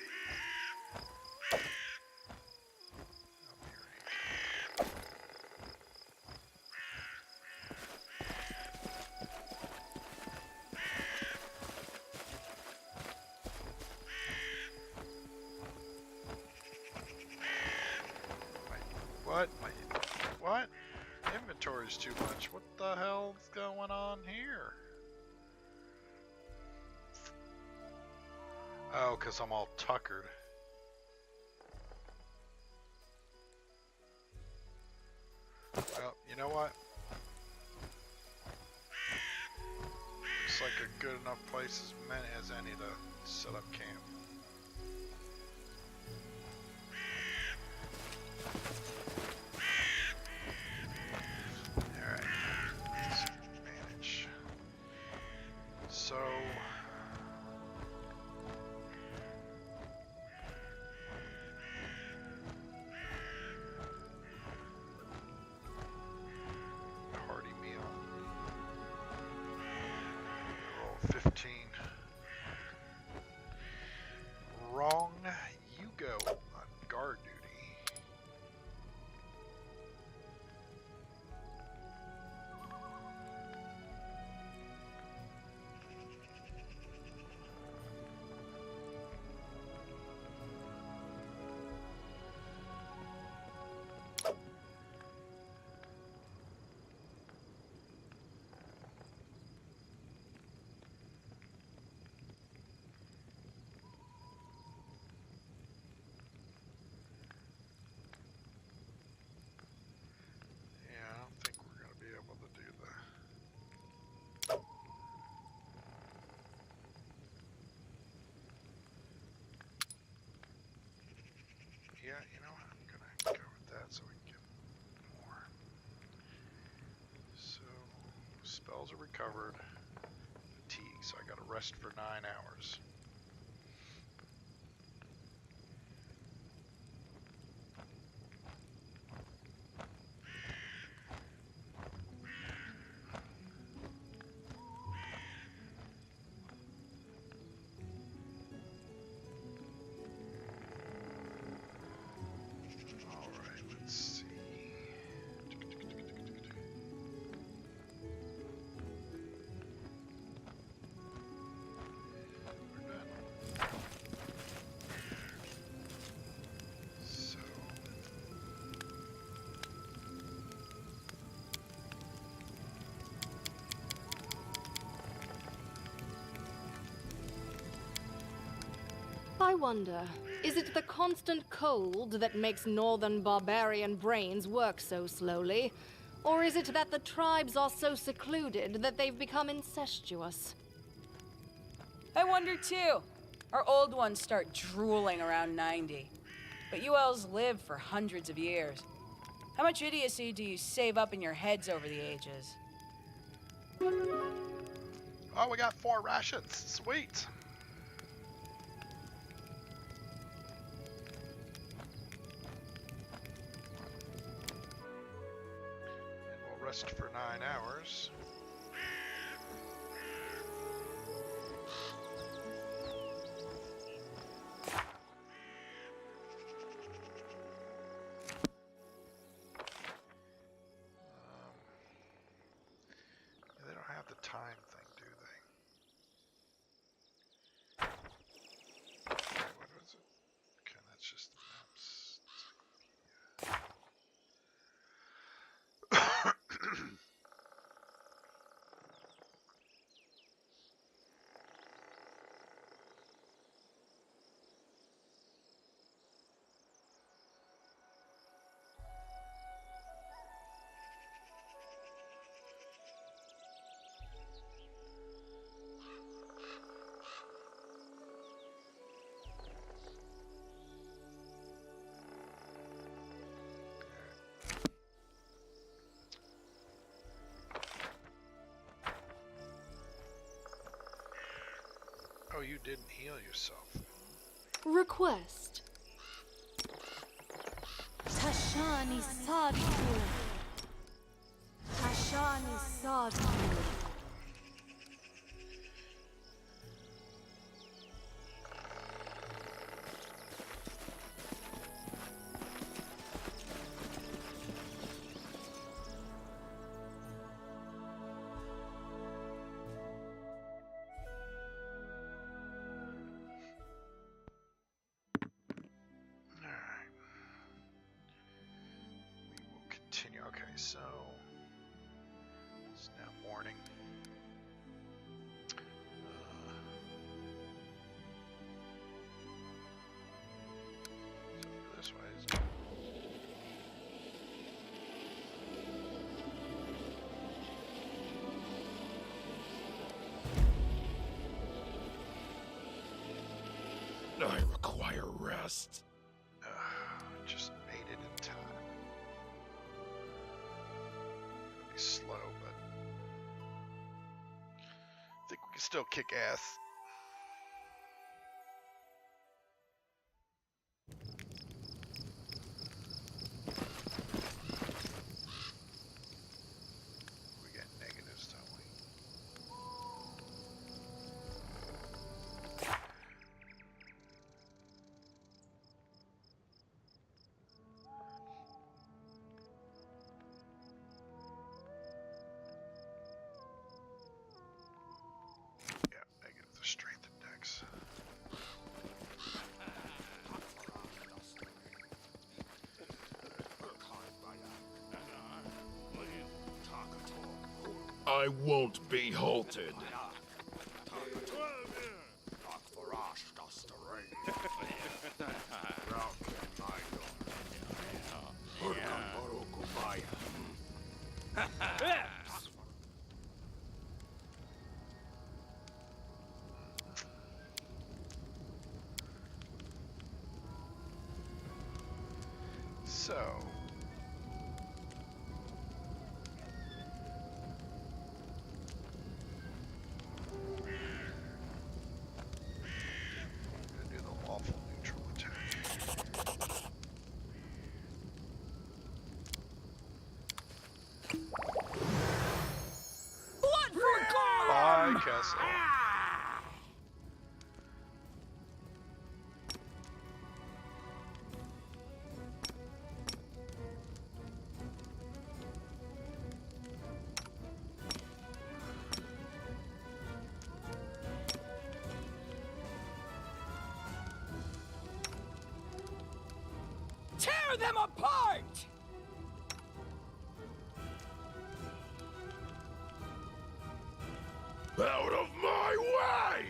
S1: What? What? Inventory's too much. What the hell's going on here? Oh, because I'm all tuckered. Well, you know what? Looks like a good enough place as any to set up camp. Alright, let's manage. So... hearty meal. Roll 15. Wrong, you go on guard duty. Yeah, you know what? I'm gonna go with that so we can get more. So, spells are recovered. Fatigue, so I gotta rest for 9 hours. Alright, let's see. We're done. So...
S8: I wonder, is it the constant cold that makes northern barbarian brains work so slowly? Or is it that the tribes are so secluded that they've become incestuous?
S4: I wonder too. Our old ones start drooling around 90. But you elves live for hundreds of years. How much idiocy do you save up in your heads over the ages?
S1: Oh, we got 4 rations. Sweet. And we'll rest for 9 hours. They don't have the time thing, do they? Wait, what was it? Okay, that's just the maps. you didn't heal yourself.
S8: Request. Tashani Sadiku. Tashani Sadiku.
S1: Okay, so it's now morning. So this way is
S3: I require rest.
S1: just made it in time. Slow, but I think we can still kick ass. We get negatives, don't we? Strength index.
S3: I won't be halted.
S1: So I'm gonna do the lawful neutral attack.
S4: Blood for God!
S1: Bye, Castle.
S4: Tear them apart!
S3: Out of my way!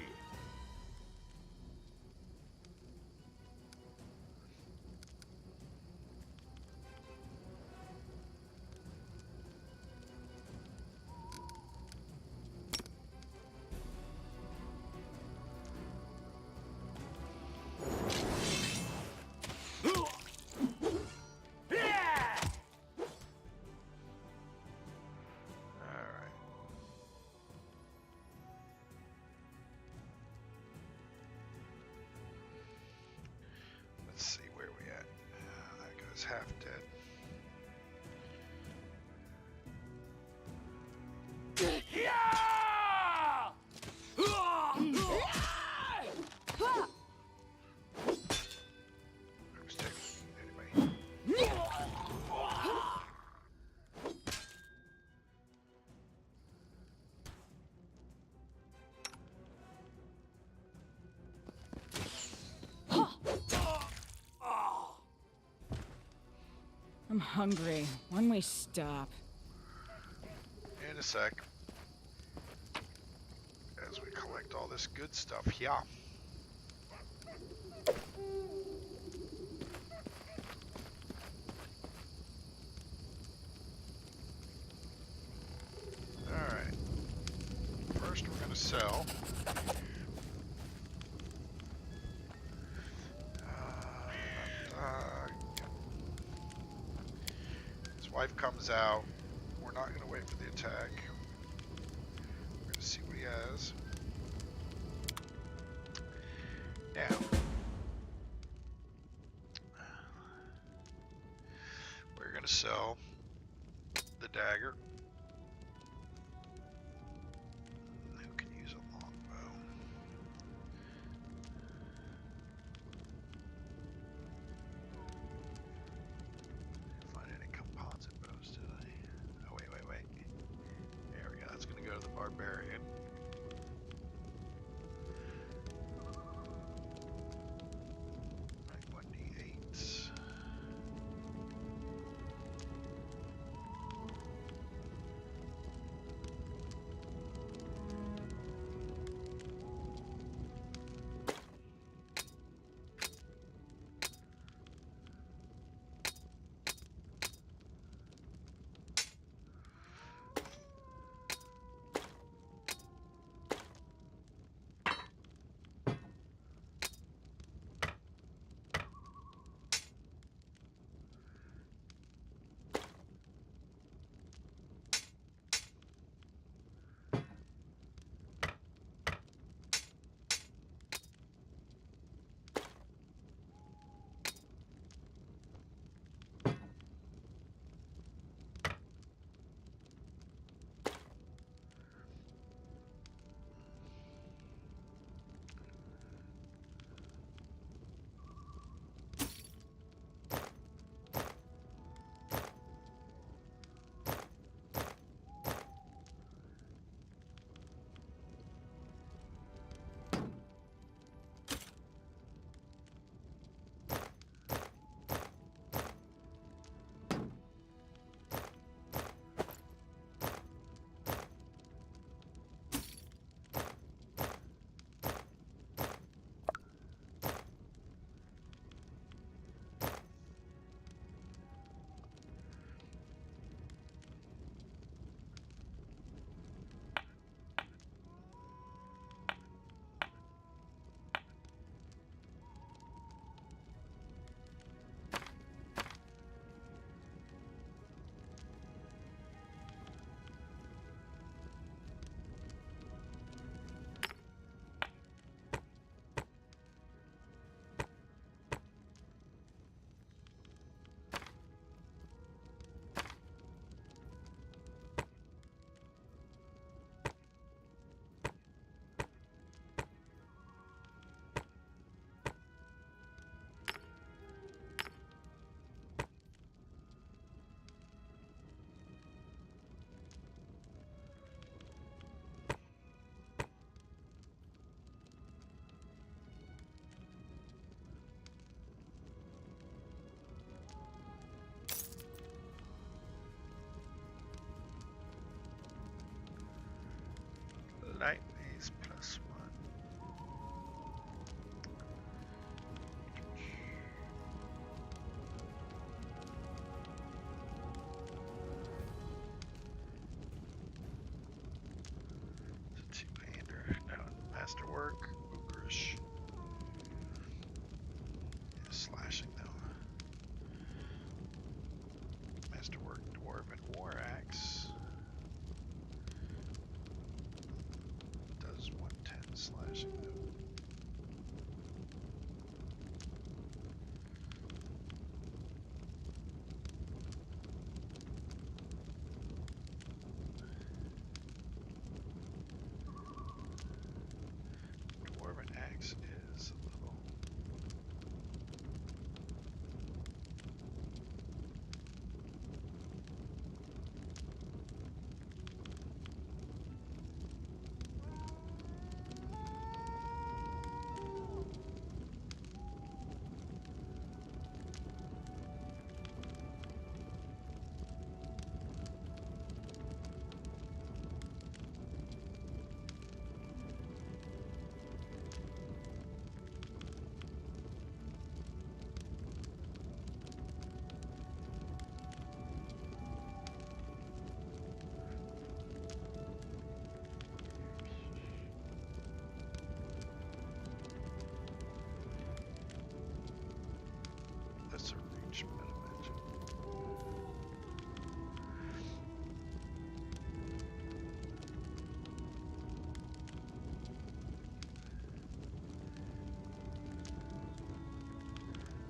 S1: Let's see where we at. That guy's half dead. Anyway.
S4: I'm hungry. When we stop?
S1: In a sec. As we collect all this good stuff, yeah. Alright. First we're gonna sell. His wife comes out. We're not gonna wait for the attack. We're gonna see what he has. Now, we're going to sell the dagger. Who can use a longbow? Find any composite bows, did I? Oh, wait. There we go. That's going to go to the barbarian. Right, 1d8s.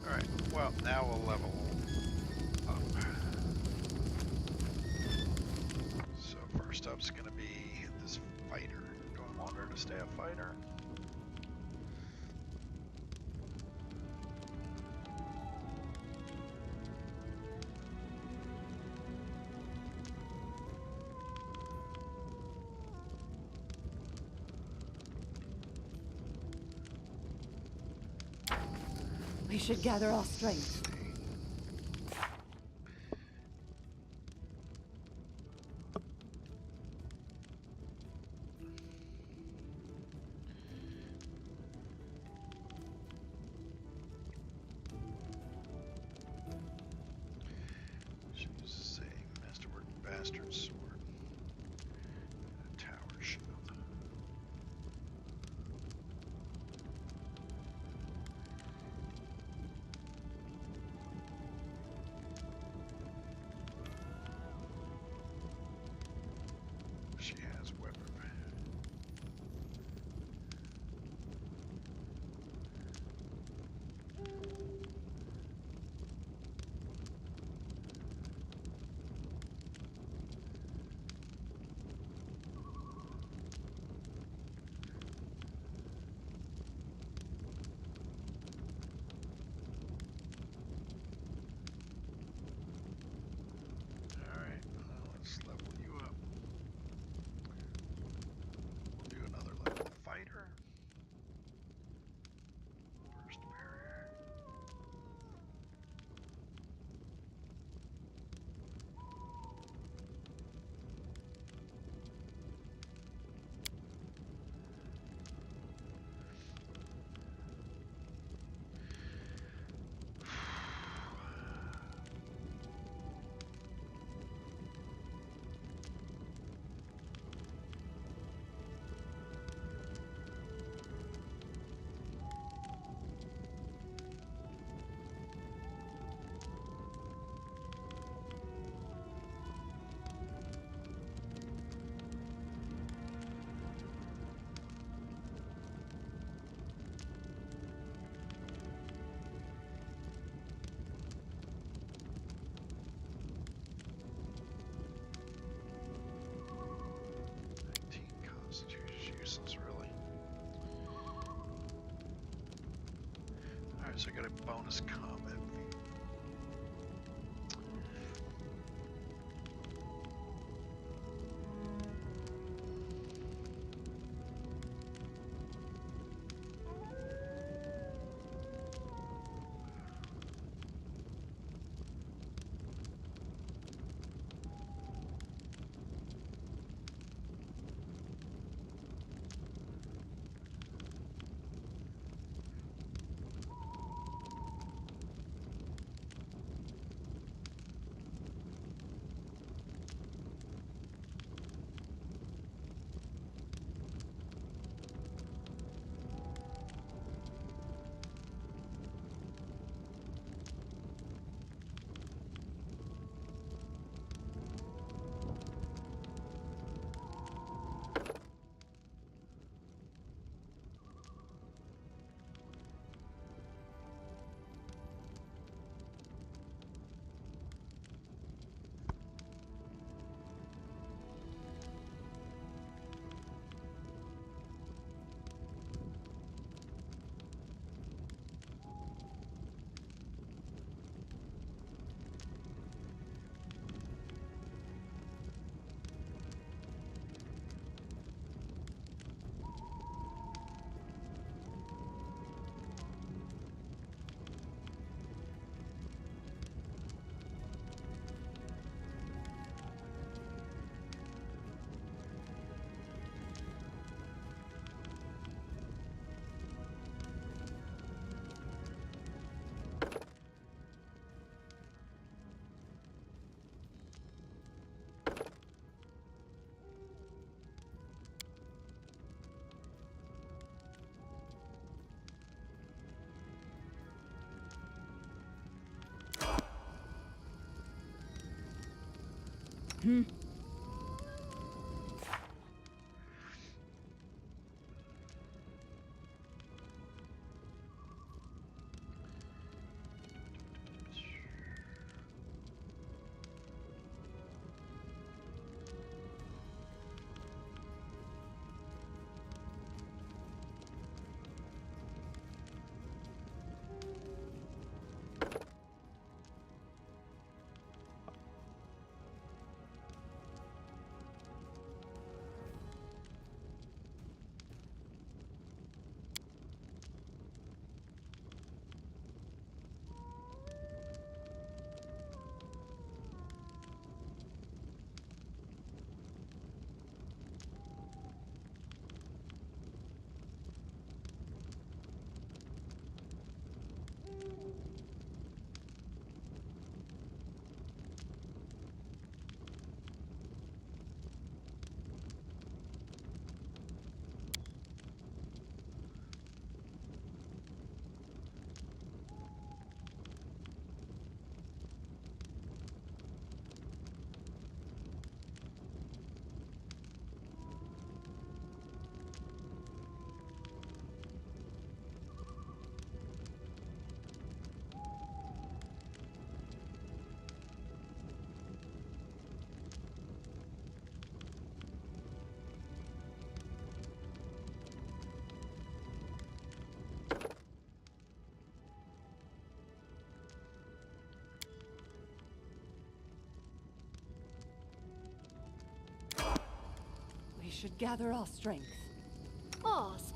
S1: Alright, well, now we'll level up. So first up's gonna be this fighter. Do I want her to stay a fighter?
S11: We should gather our strength.
S1: She's a masterwork bastard sword. And a tower shield. She has weapon. Alright, let's level you up. We'll do another level fighter. First barrier. Constitution's useless, really. Alright, so I got a bonus combat feat.
S12: should gather our strength.
S8: Ask.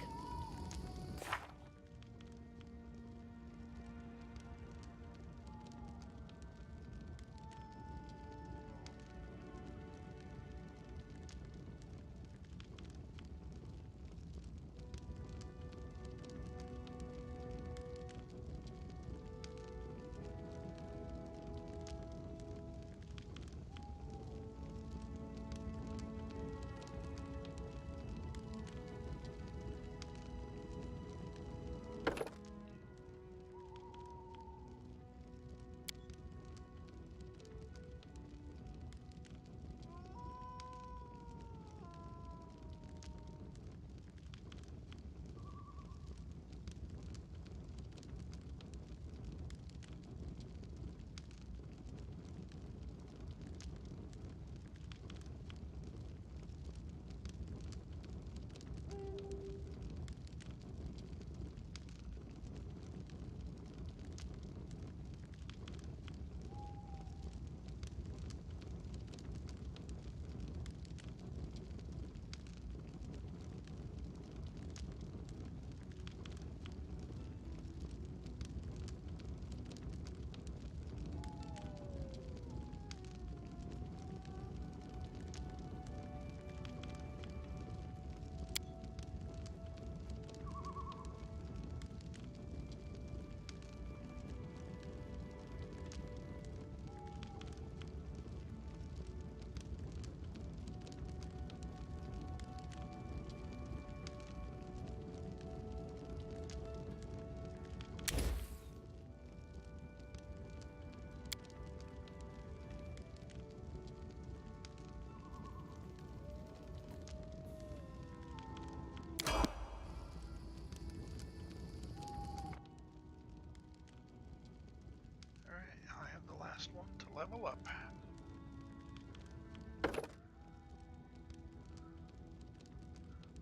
S1: I have the last one to level up.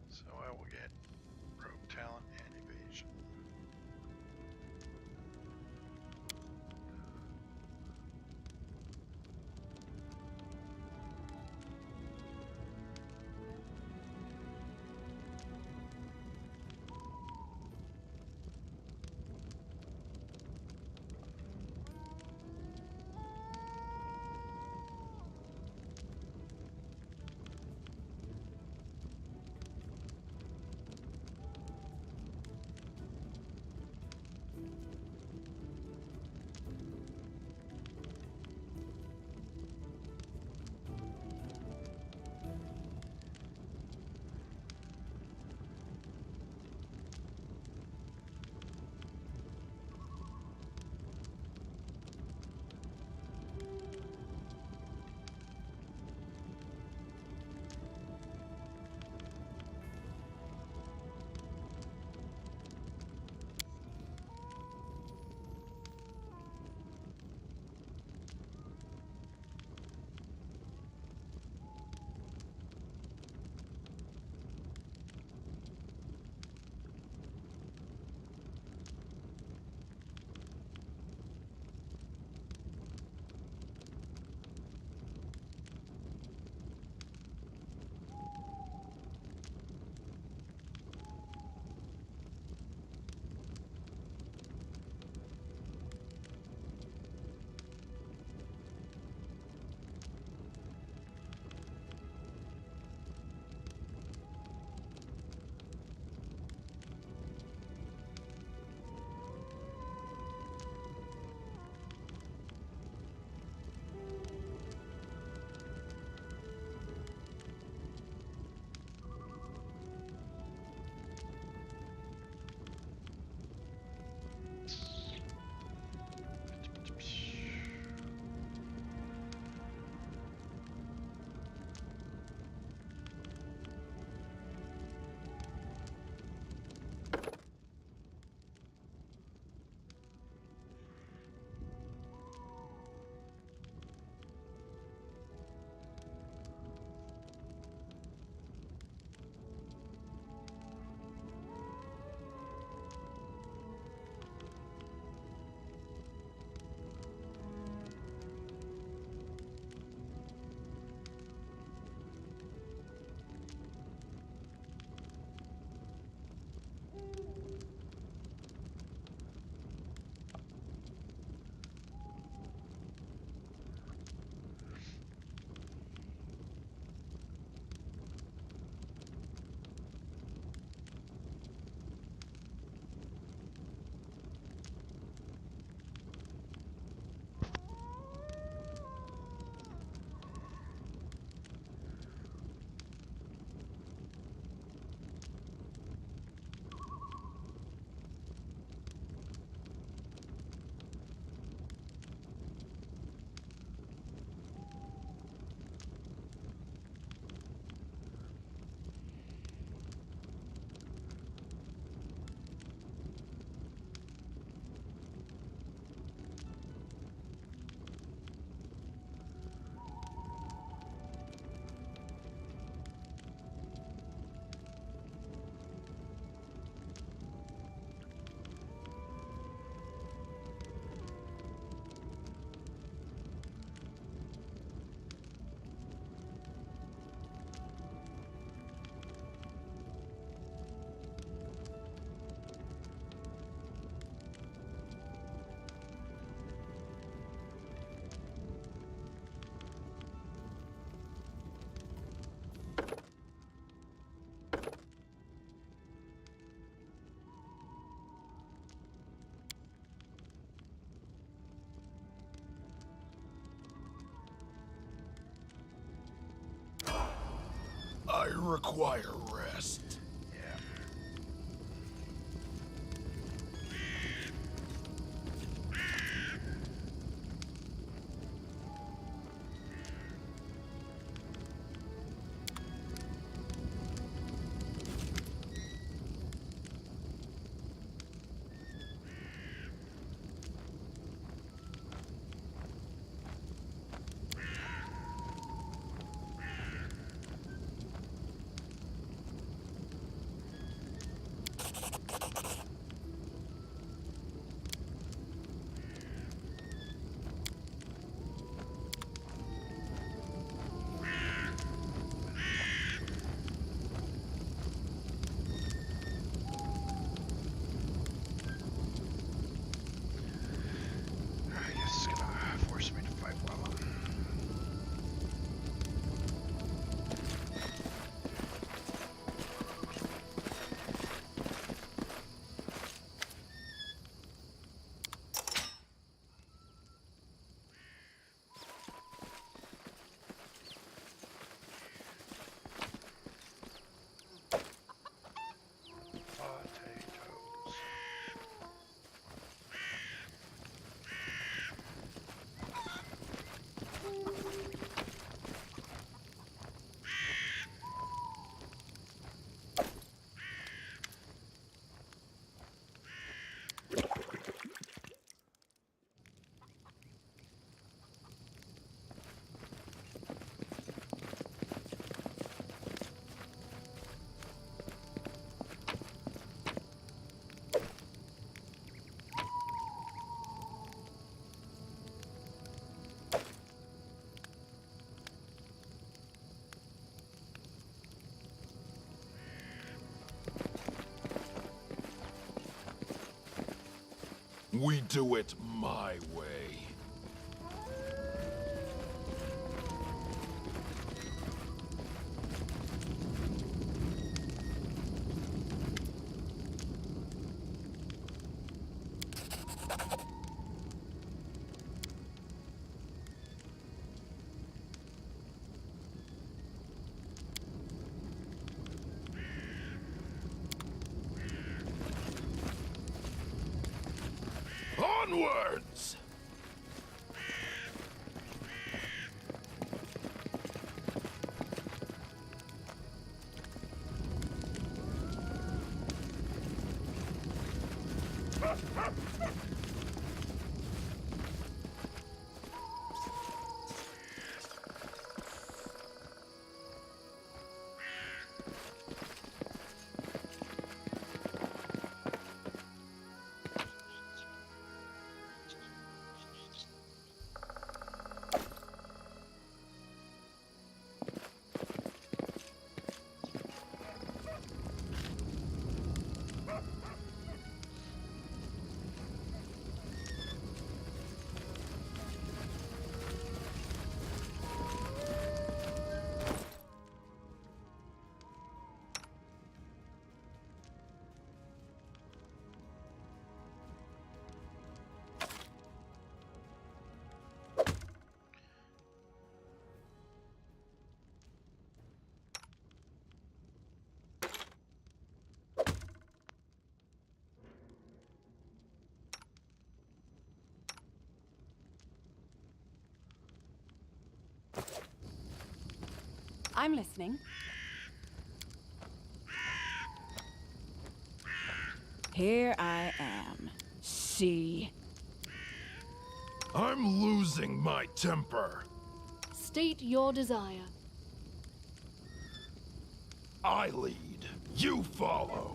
S1: So I will get rogue talent and evasion.
S3: require rest.
S1: Yeah. I guess it's gonna force me to fight well. Potatoes.
S3: We do it my way. Onwards!
S4: I'm listening. Here I am. See?
S3: I'm losing my temper.
S8: State your desire.
S3: I lead. You follow.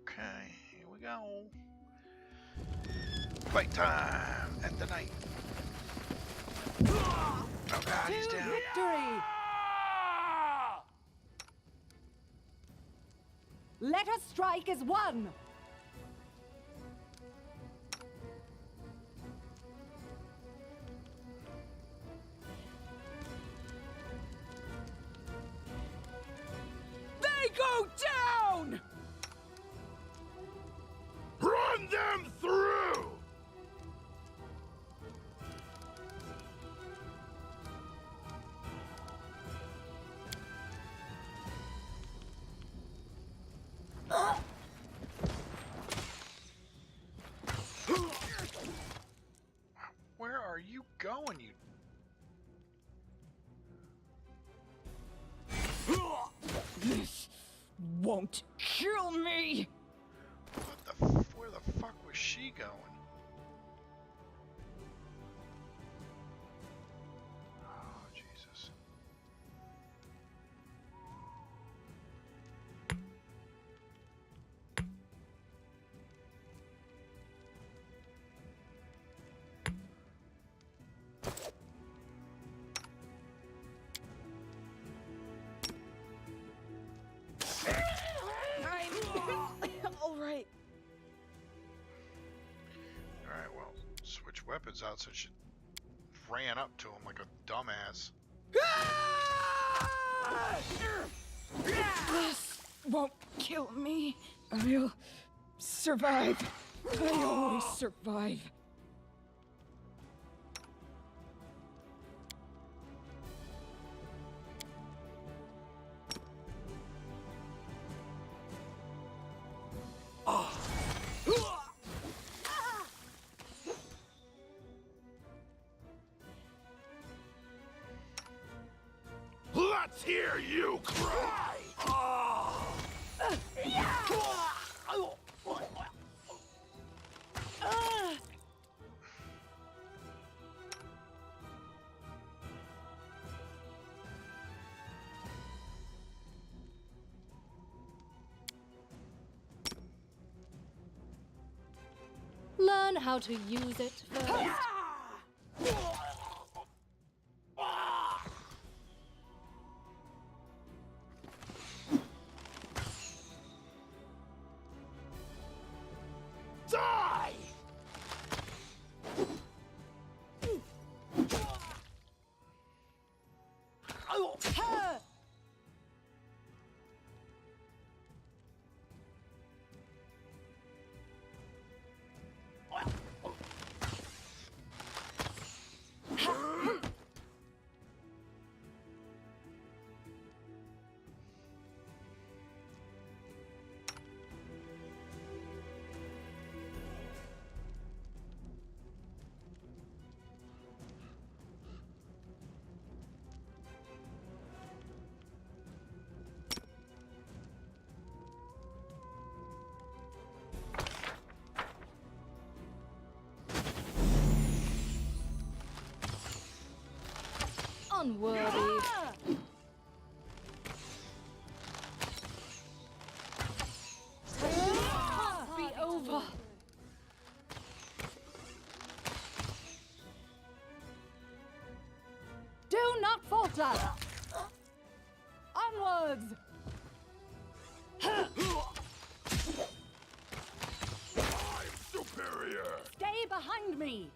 S1: Okay, here we go. Fight time at the night. Oh god, he's down.
S11: Victory! Let us strike as one!
S1: fuck's she going? Oh, Jesus.
S4: All right.
S1: Alright, well, switch weapons out so she ran up to him like a dumbass.
S4: This won't kill me. I'll survive. I always survive.
S3: Let's hear you cry!
S8: Learn how to use it first.
S3: Die!
S8: Unworthy. Can't be over.
S4: Do not falter. Onwards.
S3: I'm superior!
S4: Stay behind me.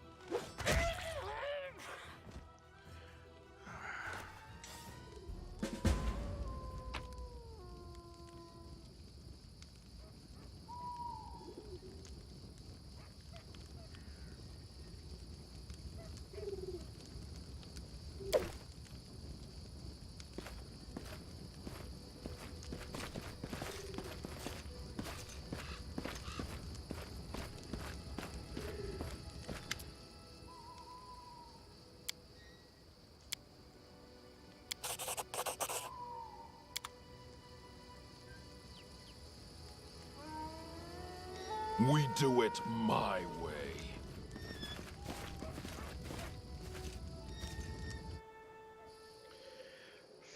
S3: We do it my way.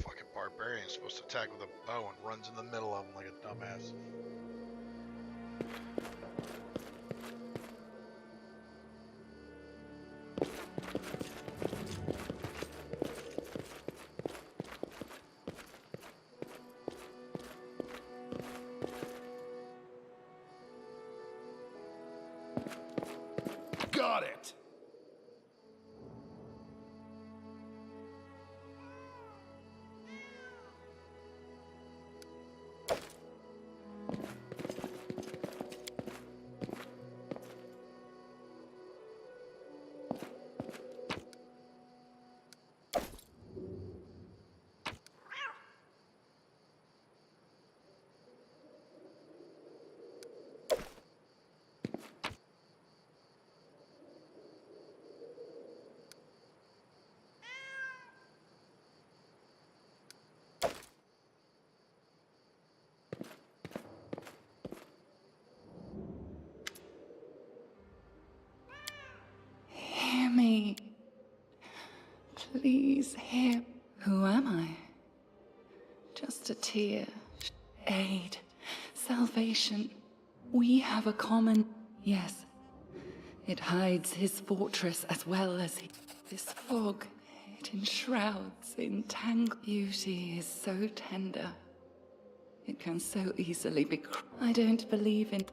S1: Fucking barbarian's supposed to attack with a bow and runs in the middle of him like a dumbass.
S3: Got it!
S12: Please hear. Who am I? Just a tear, aid, salvation. We have a common... Yes. It hides his fortress as well as this fog. It enshrouds, entangled. Beauty is so tender. It can so easily be... I don't believe in...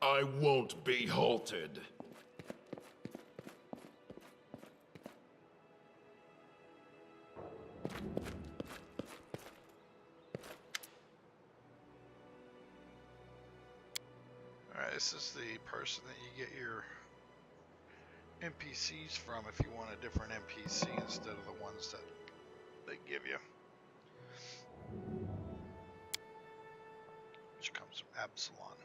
S3: I won't be halted.
S1: Alright, this is the person that you get your NPCs from if you want a different NPC instead of the ones that they give you. Which comes from Absalon.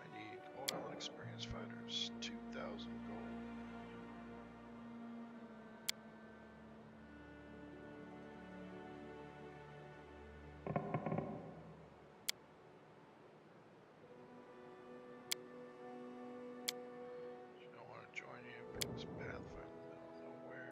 S1: I need oil and experienced fighters, 2,000 gold. Don't want to join you, but it's Pathfinder, middle of nowhere.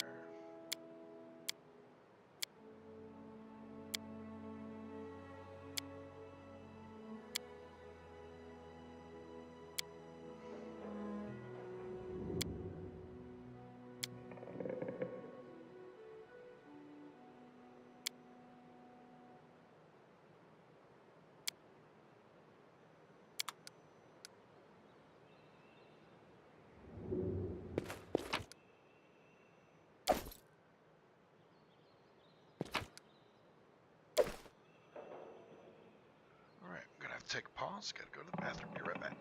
S1: Alright, I'm gonna have to take a pause, gotta go to the bathroom, be right back.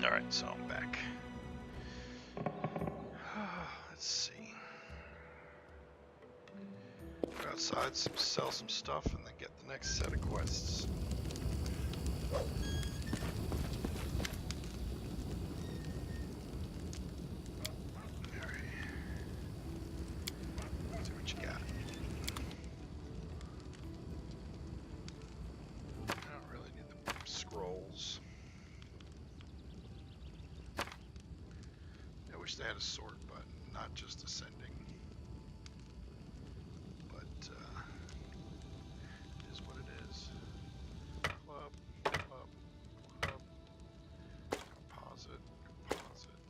S1: Alright, so I'm back. Let's see. Go outside, sell some stuff, and then get the next set of quests. Alright. See what you got. I don't really need the scrolls. I wish they had a sort button, not just ascending. But, it is what it is. Club, club, club. Composite, composite.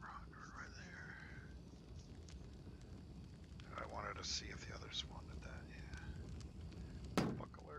S1: Right there. I wanted to see if the others wanted that, yeah. Buckle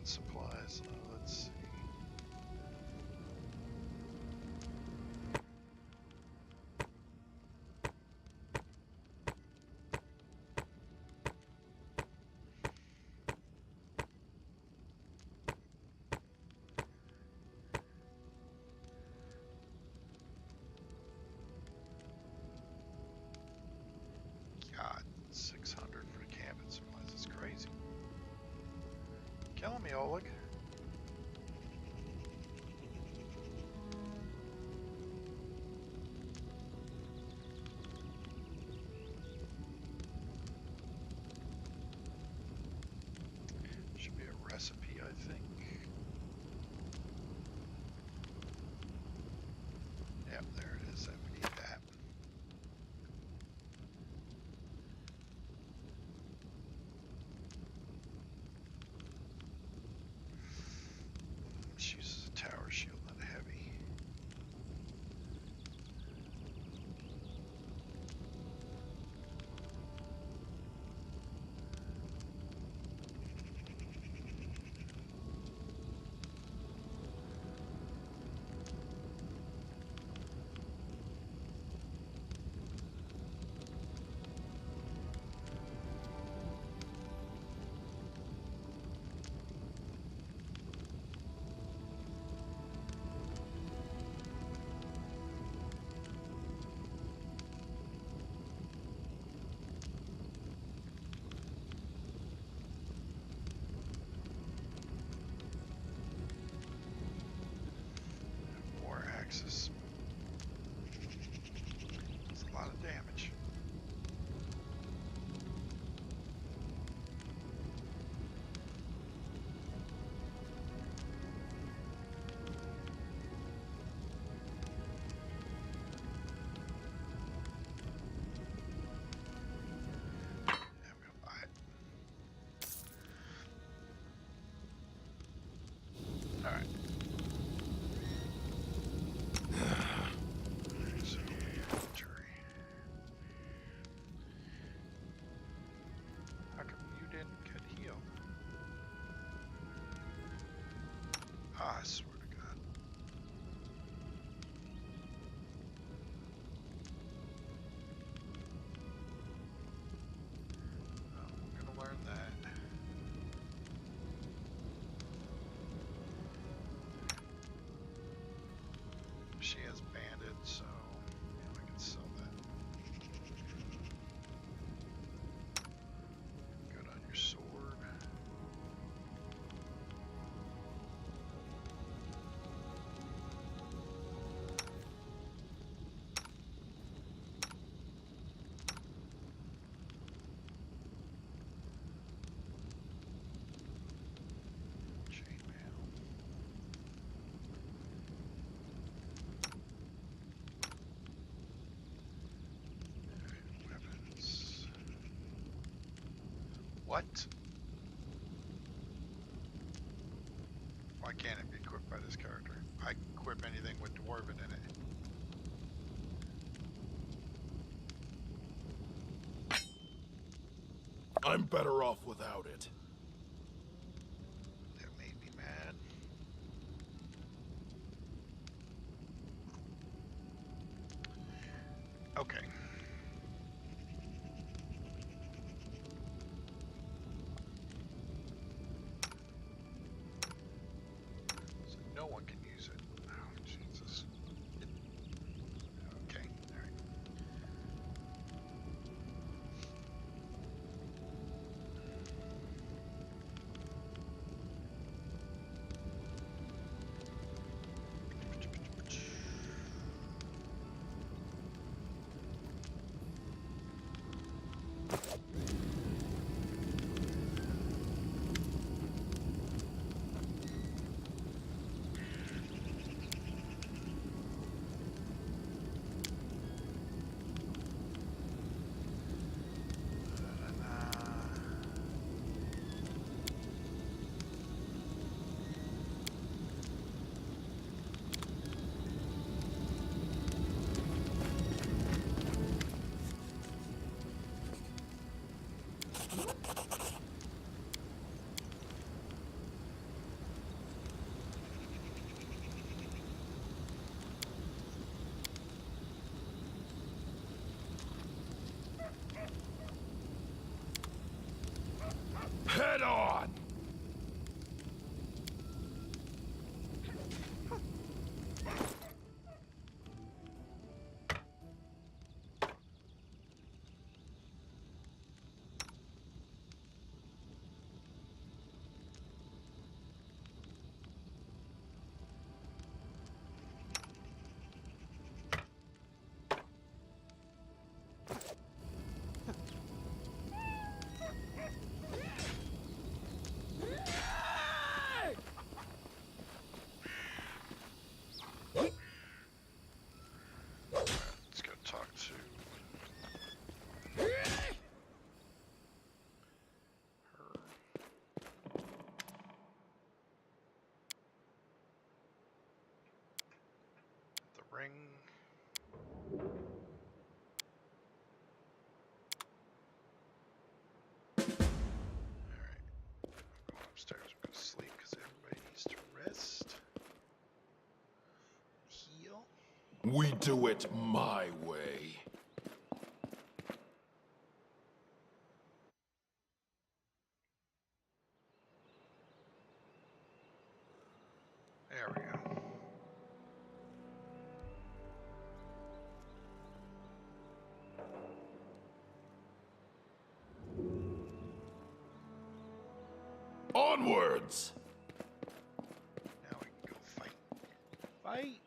S1: supplies. Let's see. God, 600 for camping supplies. It's crazy. Killing me, Oleg. Should be a recipe, I think. Yep, there it is. We need that. She uses a tower shield, not a heavy. War axis. That's a lot of damage. I'm gonna buy it. All right. So inventory. How come you didn't get healed? Ah, I swear to God. I'm gonna learn that. She has banded, so yeah, I can sell that. Good on your sword. Chainmail. Alright, weapons. What? Why can't it be equipped by this character? I can equip anything with Dwarven in it.
S3: I'm better off without it.
S1: That made me mad. Okay. So no one can use it. Oh, Jesus. Okay, alright. Boing. Alright. I'm going upstairs. I'm going to sleep because everybody needs to rest. Heal.
S3: We do it my way.
S1: There we go.
S3: Onwards!
S1: Now we can go fight. Fight!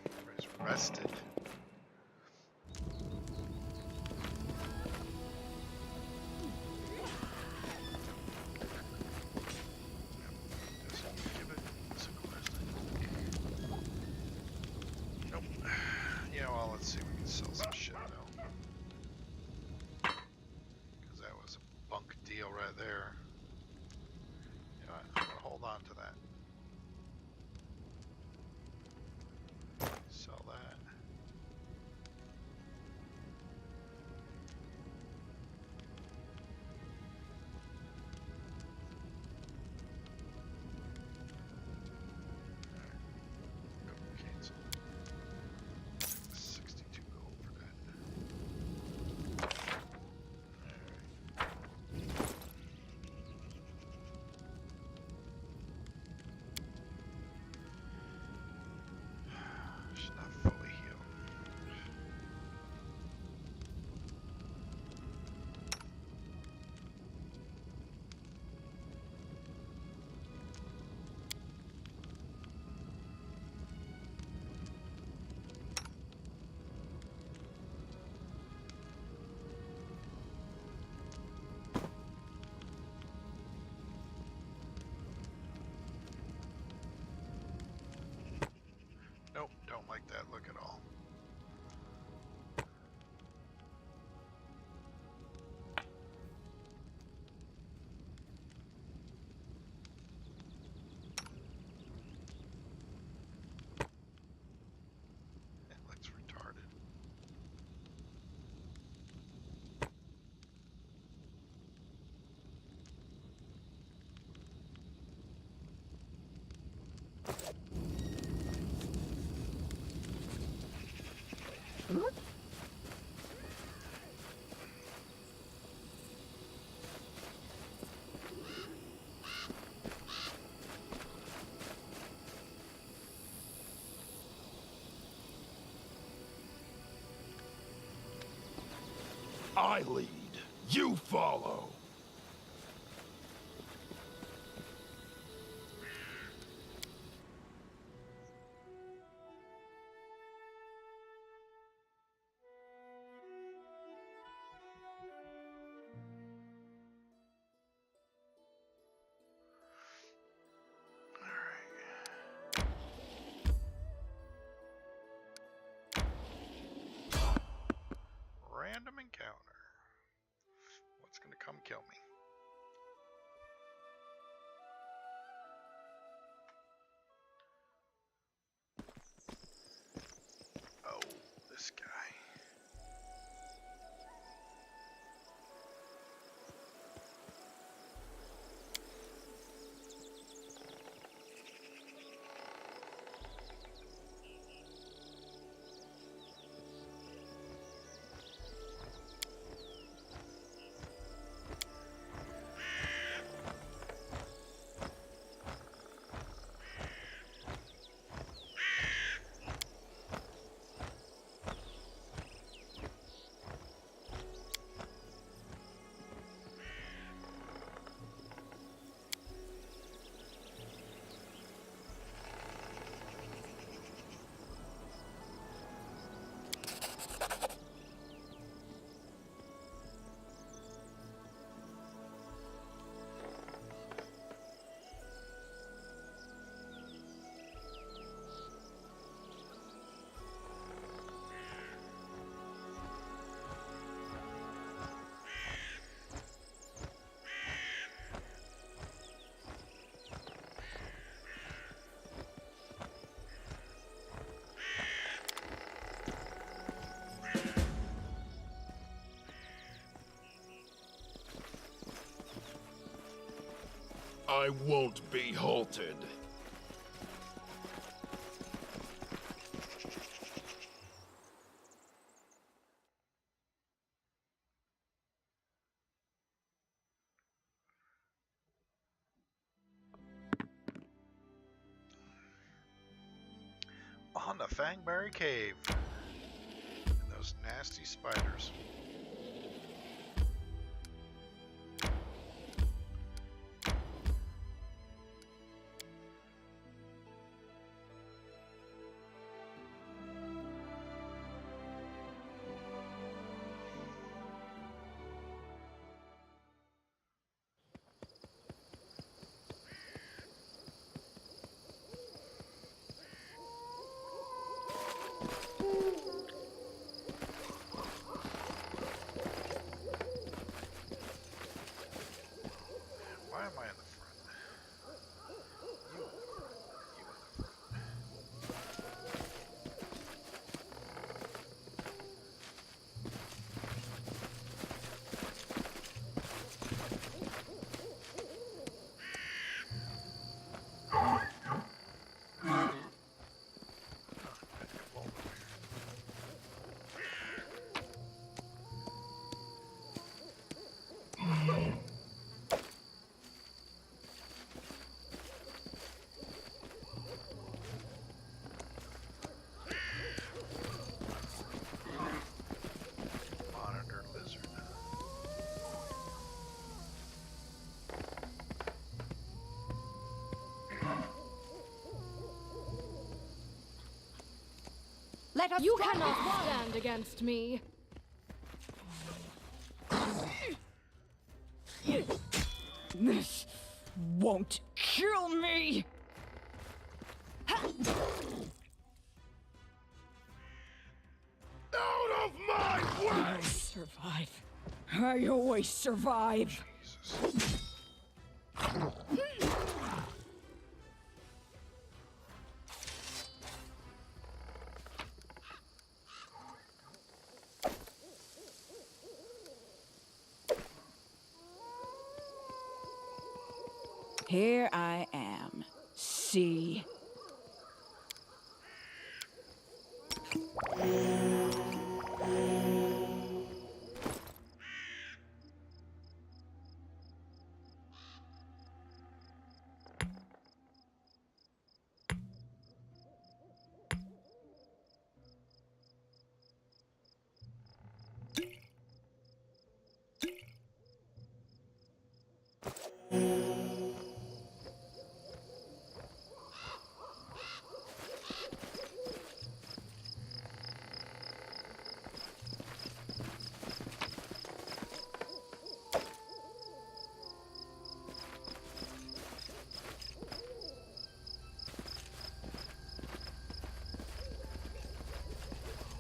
S1: Everybody's rested. Nope. Yeah, well, let's see if we can sell some shit though. Because that was a bunk deal right there. You know what? I'm gonna hold on to that. Sell that. Cancel. 62 gold for that. She's not fully healed. Nope, don't like that look at all. It looks retarded.
S3: I lead. You follow.
S1: Random encounter. What's gonna come kill
S3: I won't be halted.
S1: On the Fangberry Cave. And those nasty spiders. Why am I in the front? You in the monitor lizard.
S11: Let us
S8: You
S11: strike
S8: cannot
S11: this one.
S8: stand against me.
S13: This won't kill me!
S3: Out of my way!
S13: Survive. I always survive.
S1: Jesus.
S13: Here I am. See?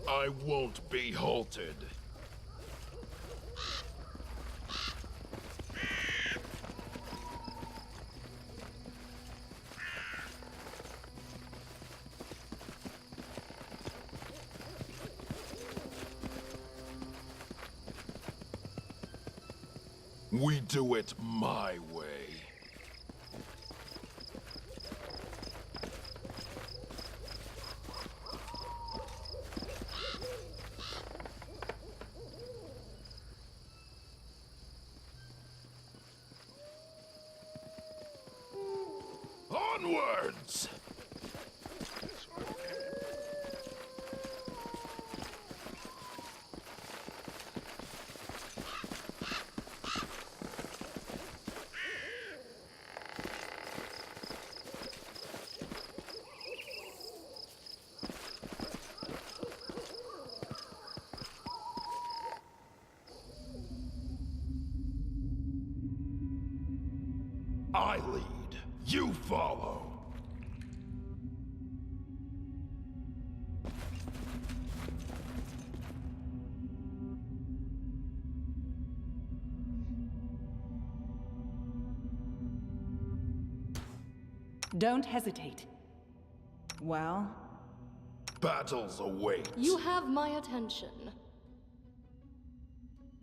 S3: I won't be halted. We do it my way. Onwards! I lead, you follow.
S11: Don't hesitate. Well?
S3: Battles await.
S8: You have my attention.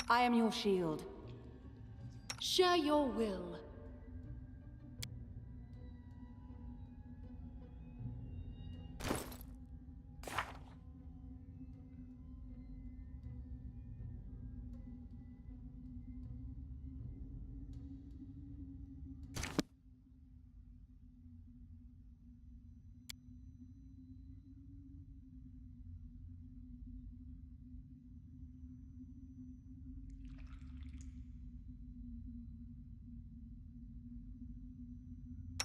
S11: I am your shield.
S8: Share your will.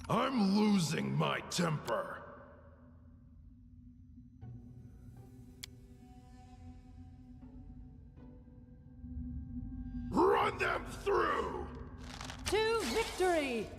S3: I'm losing my temper. Run them through!
S8: To victory!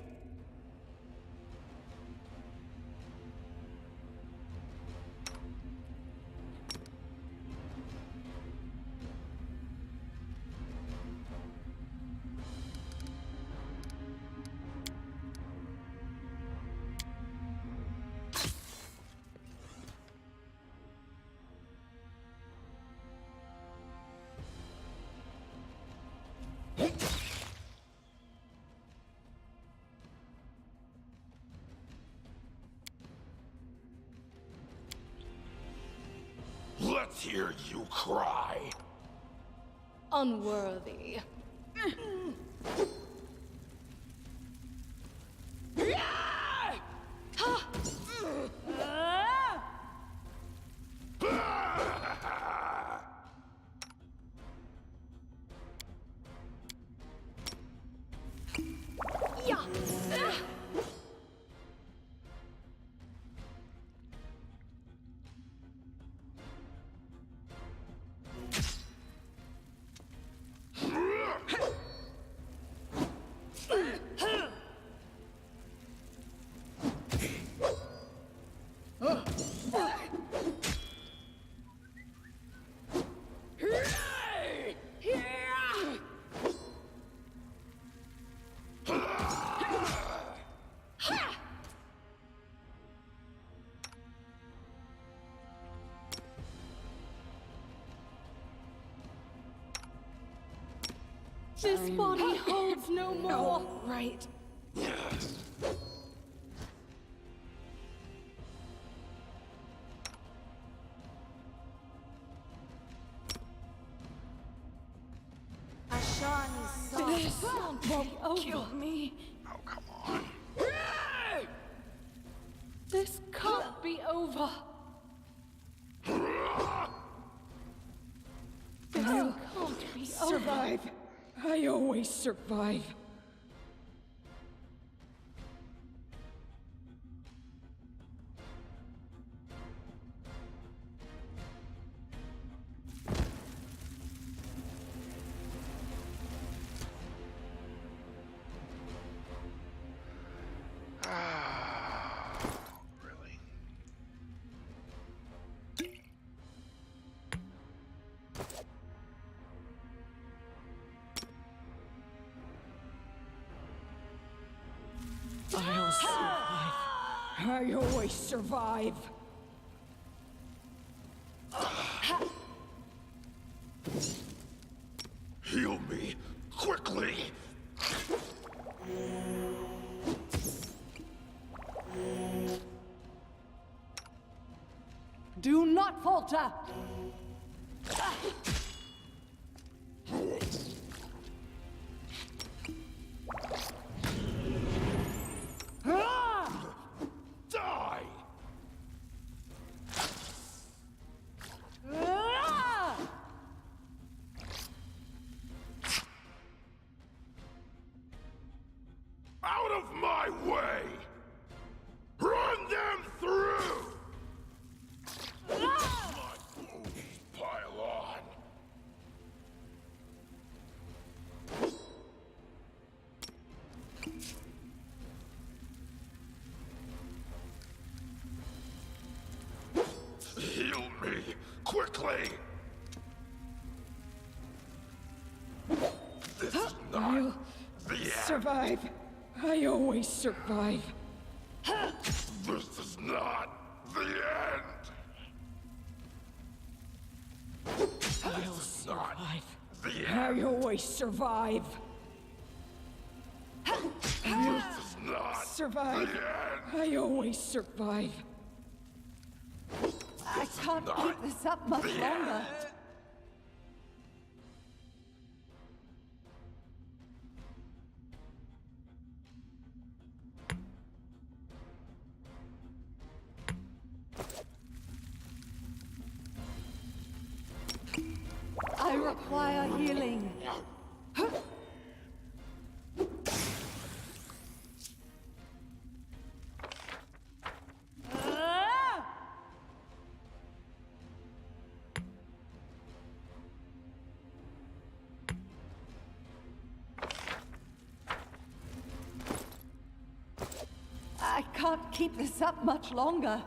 S3: Let's hear you cry.
S8: Unworthy. This body holds no more.
S13: Right.
S8: This won't
S13: Kill me.
S1: Oh, come on.
S8: This can't be over. This can't be over.
S13: Survive. I always survive.
S1: Really?
S13: I'll survive. I always survive.
S3: Heal me, quickly!
S6: Do not falter!
S3: Die! Out of my way! Run them through! My wounds pile on. Heal me, quickly! This is not the end.
S13: Survive. I always survive.
S3: This is not the end.
S13: I'll
S3: This is not
S13: survive.
S3: the
S13: I
S3: end.
S13: always survive.
S3: This is not
S13: Survive.
S3: the end.
S13: I always survive.
S6: I can't keep this up much longer. I require healing.
S11: can't keep this up much longer.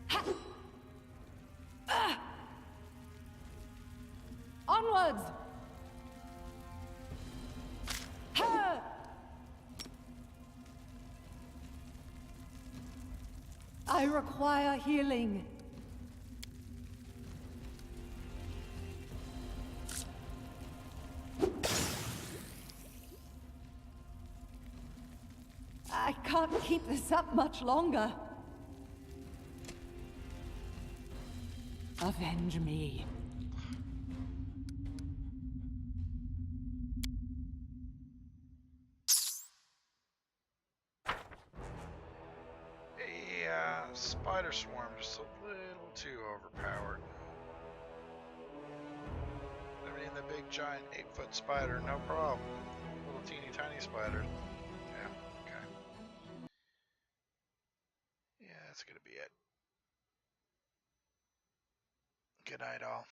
S11: Ha! Ah! Onwards! Ha! I require healing. I can't keep this up much longer. Avenge me.
S1: Yeah, spider swarm just a little too overpowered. I mean, the big giant 8-foot spider, no problem. Little teeny tiny spider. Yeah, okay. Yeah, that's gonna be it. Good night, all.